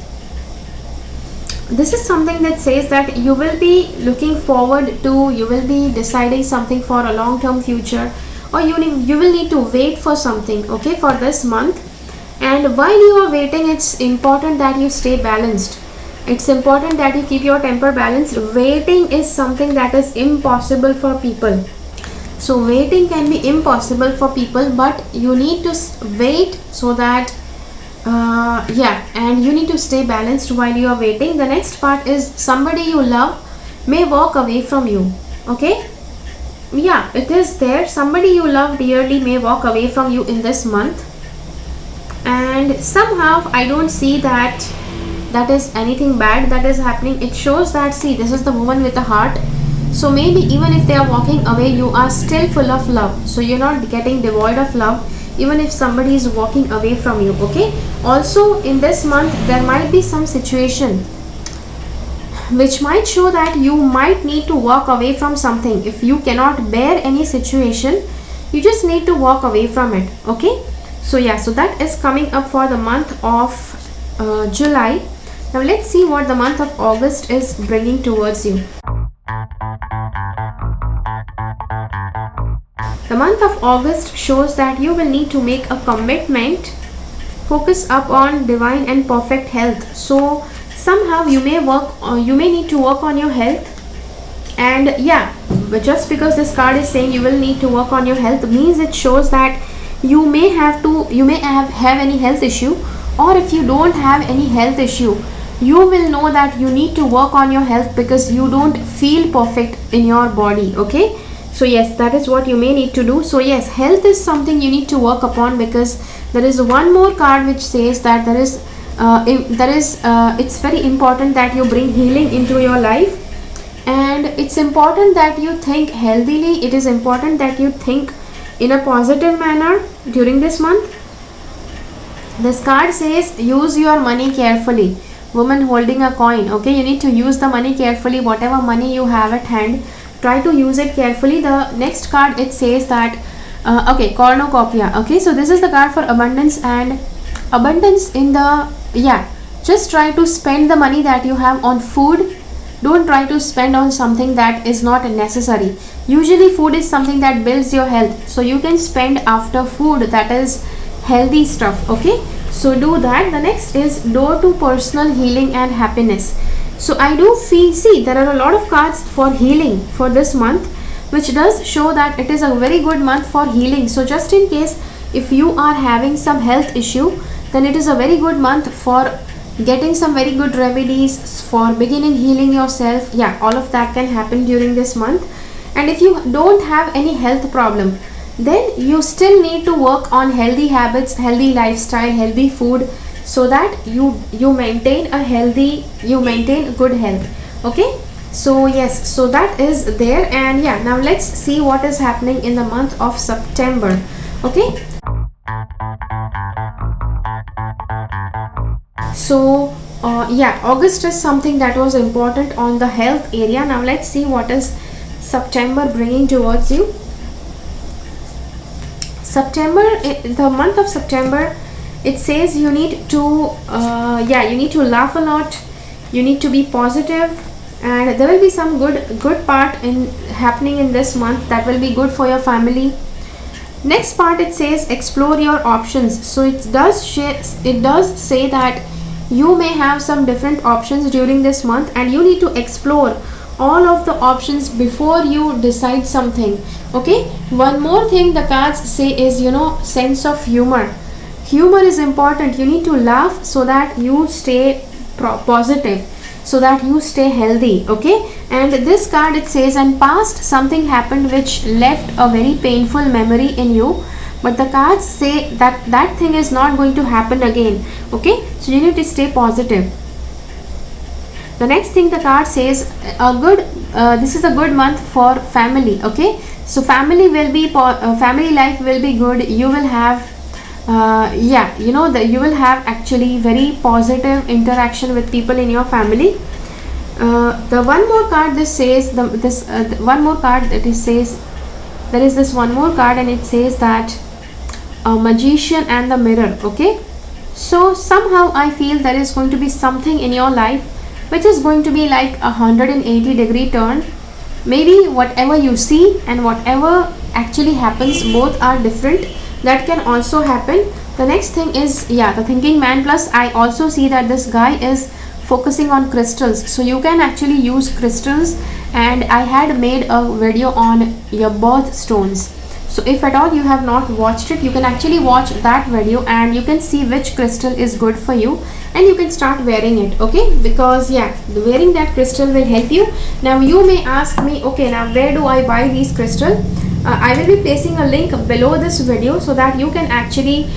this is something that says that you will be looking forward to, you will be deciding something for a long term future, or you will need to wait for something, okay, for this month. And while you are waiting, it's important that you stay balanced. It's important that you keep your temper balanced. Waiting is something that is impossible for people. So waiting can be impossible for people, but you need to wait so that and you need to stay balanced while you are waiting. The next part is somebody you love may walk away from you. Okay, yeah, it is there. Somebody you love dearly may walk away from you in this month, and somehow I don't see that is anything bad that is happening. It shows that, see, this is the woman with a heart, so maybe even if they are walking away, you are still full of love, so you're not getting devoid of love even if somebody is walking away from you. Okay, also in this month there might be some situation which might show that you might need to walk away from something. If you cannot bear any situation, you just need to walk away from it. Okay, so yeah, so that is coming up for the month of July. Now let's see what the month of August is bringing towards you. The month of August shows that you will need to make a commitment, focus up on divine and perfect health. So somehow you may need to work on your health. And yeah, but just because this card is saying you will need to work on your health means it shows that you may have any health issue, or if you don't have any health issue, you will know that you need to work on your health because you don't feel perfect in your body. Okay, so yes, that is what you may need to do. So yes, health is something you need to work upon, because there is one more card which says that it's very important that you bring healing into your life, and it's important that you think healthily. It is important that you think in a positive manner during this month. This card says use your money carefully. Woman holding a coin. Okay, you need to use the money carefully. Whatever money you have at hand, try to use it carefully. The next card, it says that cornucopia. Okay, so this is the card for abundance, and abundance in the, just try to spend the money that you have on food. Don't try to spend on something that is not necessary. Usually food is something that builds your health, so you can spend after food, that is healthy stuff. Okay, so do that. The next is door to personal healing and happiness. So I do see there are a lot of cards for healing for this month, which does show that it is a very good month for healing. So just in case if you are having some health issue, then it is a very good month for getting some very good remedies, for beginning healing yourself. Yeah, all of that can happen during this month. And if you don't have any health problem, then you still need to work on healthy habits, healthy lifestyle, healthy food, so that you maintain good health. Okay, so yes, so that is there. And yeah, now let's see what is happening in the month of September. Okay, so August is something that was important on the health area. Now let's see what is September bringing towards you? September, the month of September, it says you need to you need to laugh a lot, you need to be positive, and there will be some good part in happening in this month that will be good for your family. Next part, it says explore your options. So it does say that you may have some different options during this month, and you need to explore all of the options before you decide something. Okay, one more thing the cards say is, sense of humor. Humor is important. You need to laugh so that you stay positive, so that you stay healthy. Okay, and this card, it says, and past something happened which left a very painful memory in you, but the cards say that that thing is not going to happen again. Okay, so you need to stay positive. The next thing the card says, this is a good month for family. Okay, so family life will be good. You will have you will have actually very positive interaction with people in your family. The one more card, this says, one more card that it says, there is this one more card, and it says that a magician and the mirror. Okay, so somehow I feel there is going to be something in your life which is going to be like 180-degree turn. Maybe whatever you see and whatever actually happens, both are different. That can also happen. The next thing is, the thinking man, plus I also see that this guy is focusing on crystals, so you can actually use crystals, and I had made a video on your birthstones. So if at all you have not watched it, you can actually watch that video and you can see which crystal is good for you, and you can start wearing it. Okay, because wearing that crystal will help you. Now you may ask me, okay, now where do I buy these crystals? I will be placing a link below this video so that you can actually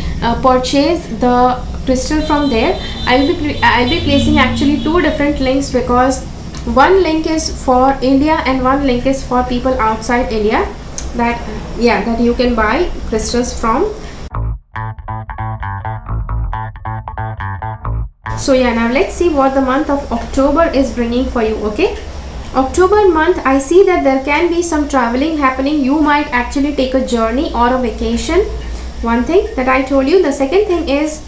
purchase the crystal from there. I'll be placing actually two different links, because one link is for India and one link is for people outside India, that you can buy crystals from. So now let's see what the month of October is bringing for you. Okay, October month, I see that there can be some traveling happening. You might actually take a journey or a vacation. One thing that I told you. The second thing is,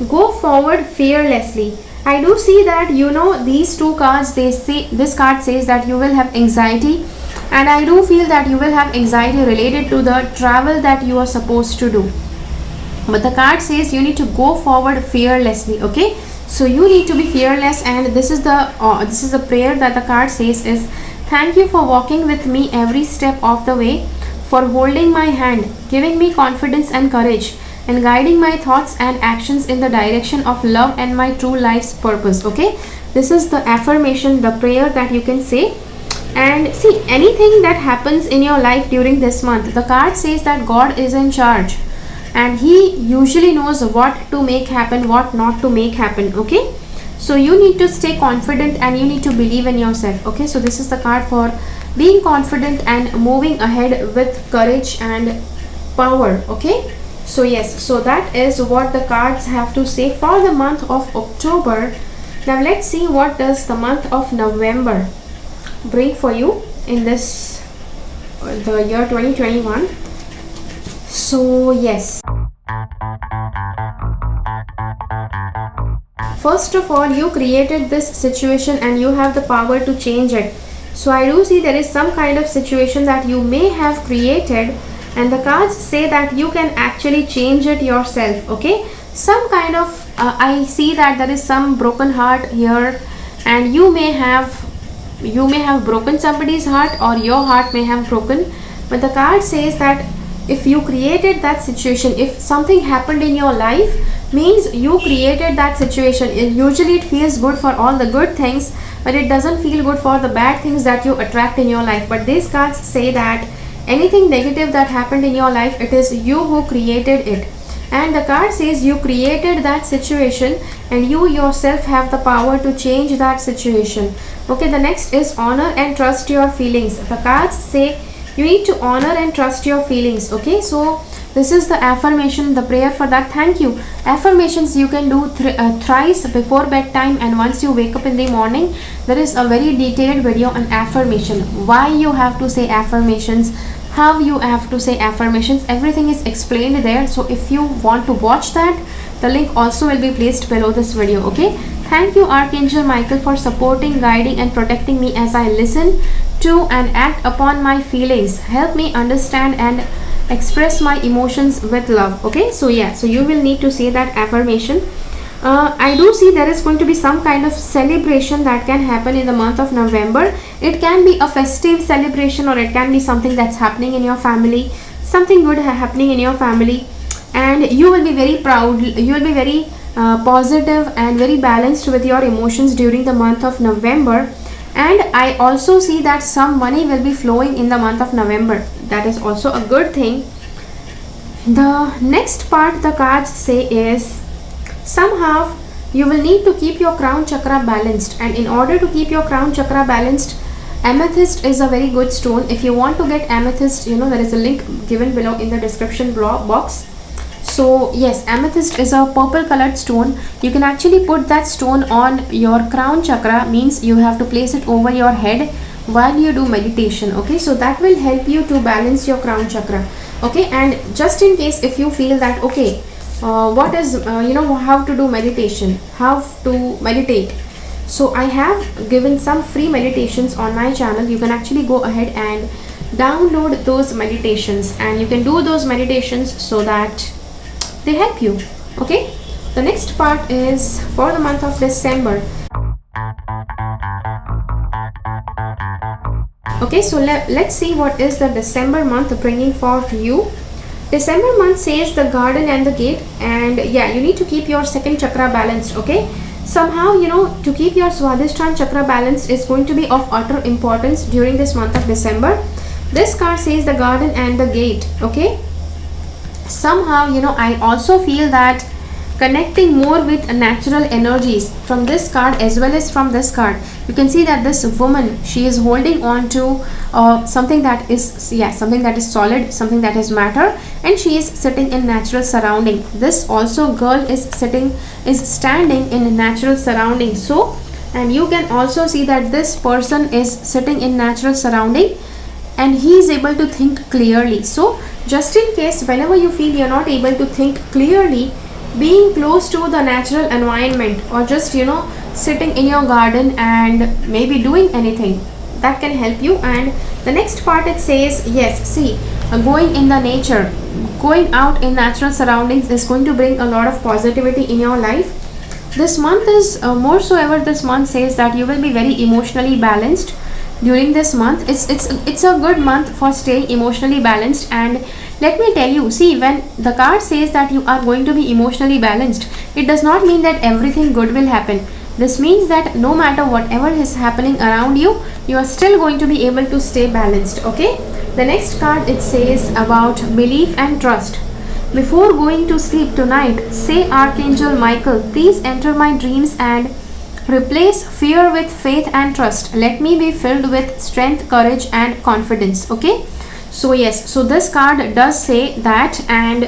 go forward fearlessly. I do see that these two cards, this card says that you will have anxiety, and I do feel that you will have anxiety related to the travel that you are supposed to do. But the card says you need to go forward fearlessly. Okay, so you need to be fearless, and this is the prayer that the card says is, thank you for walking with me every step of the way, for holding my hand, giving me confidence and courage, and guiding my thoughts and actions in the direction of love and my true life's purpose. Okay, this is the affirmation, the prayer that you can say. And see, anything that happens in your life during this month, the card says that God is in charge, and he usually knows what to make happen, what not to make happen. Okay, so you need to stay confident and you need to believe in yourself. Okay, so this is the card for being confident and moving ahead with courage and power. Okay, so yes, so that is what the cards have to say for the month of October. Now let's see what does the month of November bring for you in this the year 2021. So yes, first of all, you created this situation and you have the power to change it. So I do see there is some kind of situation that you may have created, and the cards say that you can actually change it yourself. Okay, some kind of I see that there is some broken heart here, and you may have broken somebody's heart, or your heart may have broken. But the card says that if you created that situation, if something happened in your life, means you created that situation. Usually it feels good for all the good things, but it doesn't feel good for the bad things that you attract in your life. But these cards say that anything negative that happened in your life, it is you who created it. And the card says you created that situation and you yourself have the power to change that situation. Okay, the next is honor and trust your feelings. The cards say you need to honor and trust your feelings. Okay, so this is the affirmation, the prayer for that. Thank you. Affirmations you can do thrice before bedtime and once you wake up in the morning. There is a very detailed video on affirmation, why you have to say affirmations, how you have to say affirmations, everything is explained there. So if you want to watch that, the link also will be placed below this video. Okay, thank you Archangel Michael for supporting, guiding and protecting me as I listen to and act upon my feelings. Help me understand and express my emotions with love. Okay, so yeah, so you will need to say that affirmation. I do see there is going to be some kind of celebration that can happen in the month of November. It can be a festive celebration or it can be something that's happening in your family, something good happening in your family, and you will be very proud, you will be very positive and very balanced with your emotions during the month of November. And I also see that some money will be flowing in the month of November. That is also a good thing. The next part the cards say is, somehow you will need to keep your crown chakra balanced, and in order to keep your crown chakra balanced, amethyst is a very good stone. If you want to get amethyst, you know, there is a link given below in the description box. So yes, amethyst is a purple colored stone. You can actually put that stone on your crown chakra, means you have to place it over your head while you do meditation. Okay, so that will help you to balance your crown chakra. Okay, and just in case if you feel that okay, what is you know, how to do meditation, how to meditate, so I have given some free meditations on my channel. You can actually go ahead and download those meditations and you can do those meditations so that they help you. Okay, the next part is for the month of December. Okay, so let's see what is the December month bringing for you. December month says the garden and the gate, and yeah, you need to keep your second chakra balanced. Okay, somehow, you know, to keep your Swadhisthana chakra balanced is going to be of utter importance during this month of December. This card says the garden and the gate. Okay, somehow, you know, I also feel that connecting more with natural energies from this card as well as from this card. You can see that this woman, she is holding on to something that is, yeah, something that is solid, something that is matter, and she is sitting in natural surrounding. This also girl is standing in natural surrounding. So, and you can also see that this person is sitting in natural surrounding and he is able to think clearly. So just in case whenever you feel you're not able to think clearly, being close to the natural environment or just, you know, sitting in your garden and maybe doing anything, that can help you. And the next part it says, yes, see, going in the nature, going out in natural surroundings is going to bring a lot of positivity in your life. This month is more so ever, this month says that you will be very emotionally balanced during this month. It's a good month for staying emotionally balanced. And let me tell you, see, when the card says that you are going to be emotionally balanced, it does not mean that everything good will happen. This means that no matter whatever is happening around you, you are still going to be able to stay balanced. Okay, the next card it says about belief and trust. Before going to sleep tonight, say Archangel Michael, please enter my dreams and replace fear with faith and trust. Let me be filled with strength, courage and confidence. Okay, so yes, so this card does say that, and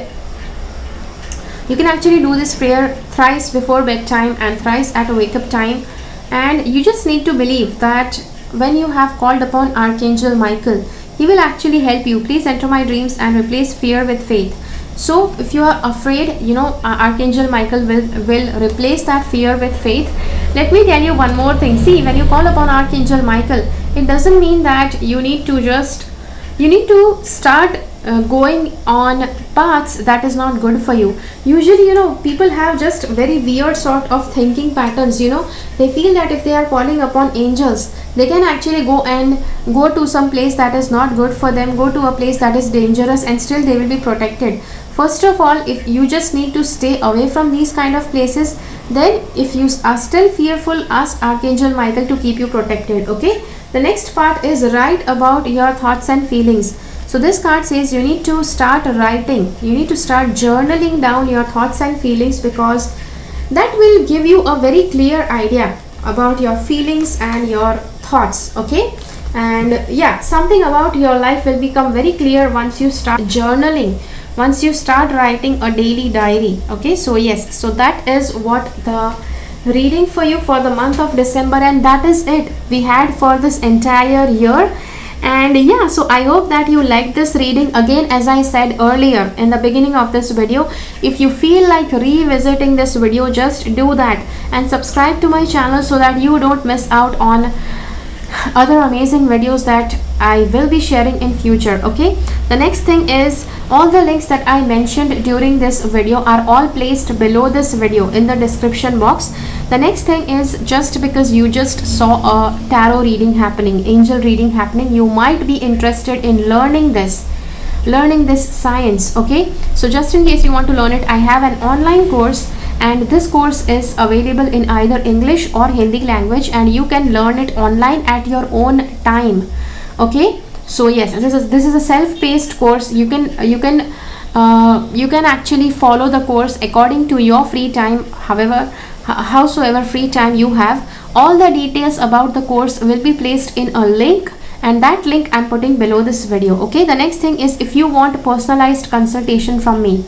you can actually do this prayer thrice before bedtime and thrice at a wake up time. And you just need to believe that when you have called upon Archangel Michael, he will actually help you. Please enter my dreams and replace fear with faith. So if you are afraid, you know, Archangel Michael will replace that fear with faith. Let me tell you one more thing. See, when you call upon Archangel Michael, it doesn't mean that you need to start going on paths that is not good for you. Usually, you know, people have just very weird sort of thinking patterns. You know, they feel that if they are calling upon angels, they can actually go to some place that is not good for them, go to a place that is dangerous, and still they will be protected. First of all, if you just need to stay away from these kind of places, then if you are still fearful, ask Archangel Michael to keep you protected. Okay, the next part is write about your thoughts and feelings. So this card says you need to start writing, you need to start journaling down your thoughts and feelings, because that will give you a very clear idea about your feelings and your thoughts. Okay, and yeah, something about your life will become very clear once you start journaling once you start writing a daily diary. Okay, so yes, so that is what the reading for you for the month of December, and that is it we had for this entire year. And yeah, so I hope that you like this reading. Again, as I said earlier in the beginning of this video, if you feel like revisiting this video, just do that and subscribe to my channel so that you don't miss out on other amazing videos that I will be sharing in future. Okay, the next thing is, all the links that I mentioned during this video are all placed below this video in the description box. The next thing is, just because you just saw a tarot reading happening, angel reading happening, you might be interested in learning this science. Okay, so just in case you want to learn it, I have an online course, and this course is available in either English or Hindi language, and you can learn it online at your own time. Okay, so yes, this is a self-paced course. You can actually follow the course according to your free time, howsoever free time you have. All the details about the course will be placed in a link, and that link I'm putting below this video. Okay, the next thing is, if you want personalized consultation from me,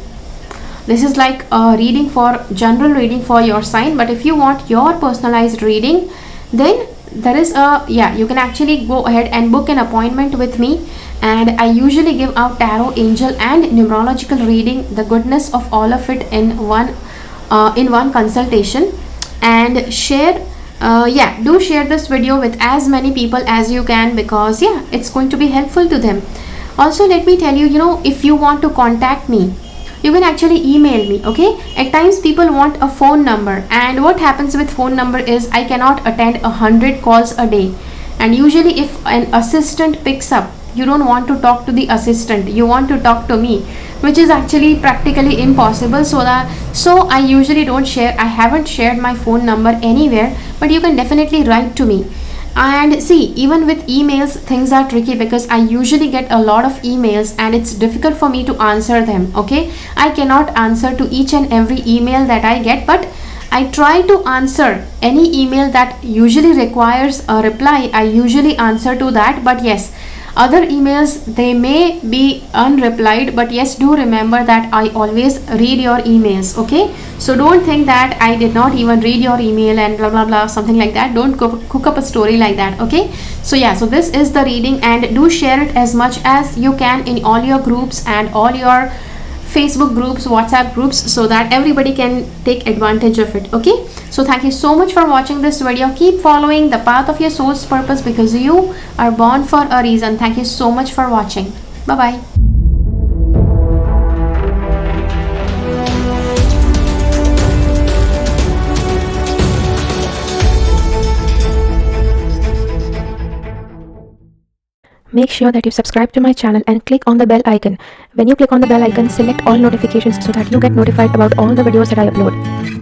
this is like a general reading for your sign, but if you want your personalized reading, then there is you can actually go ahead and book an appointment with me, and I usually give out tarot, angel and numerological reading, the goodness of all of it in one consultation. And do share this video with as many people as you can, because it's going to be helpful to them. Also, let me tell you, if you want to contact me, you can actually email me. Okay, at times people want a phone number, and what happens with phone number is, I cannot attend 100 calls a day, and usually if an assistant picks up, you don't want to talk to the assistant, you want to talk to me, which is actually practically impossible. So I usually don't share, I haven't shared my phone number anywhere, but you can definitely write to me. And see, even with emails, things are tricky, because I usually get a lot of emails and it's difficult for me to answer them. Okay, I cannot answer to each and every email that I get, but I try to answer any email that usually requires a reply. I usually answer to that. But yes, other emails, they may be unreplied, but yes, do remember that I always read your emails. Okay, so don't think that I did not even read your email and blah blah blah, something like that. Don't cook up a story like that. Okay, so yeah, so this is the reading, and do share it as much as you can in all your groups and all your Facebook groups, WhatsApp groups, so that everybody can take advantage of it. Okay, so thank you so much for watching this video. Keep following the path of your soul's purpose, because you are born for a reason. Thank you so much for watching. Bye bye. Make sure that you subscribe to my channel and click on the bell icon. When you click on the bell icon, select all notifications so that you get notified about all the videos that I upload.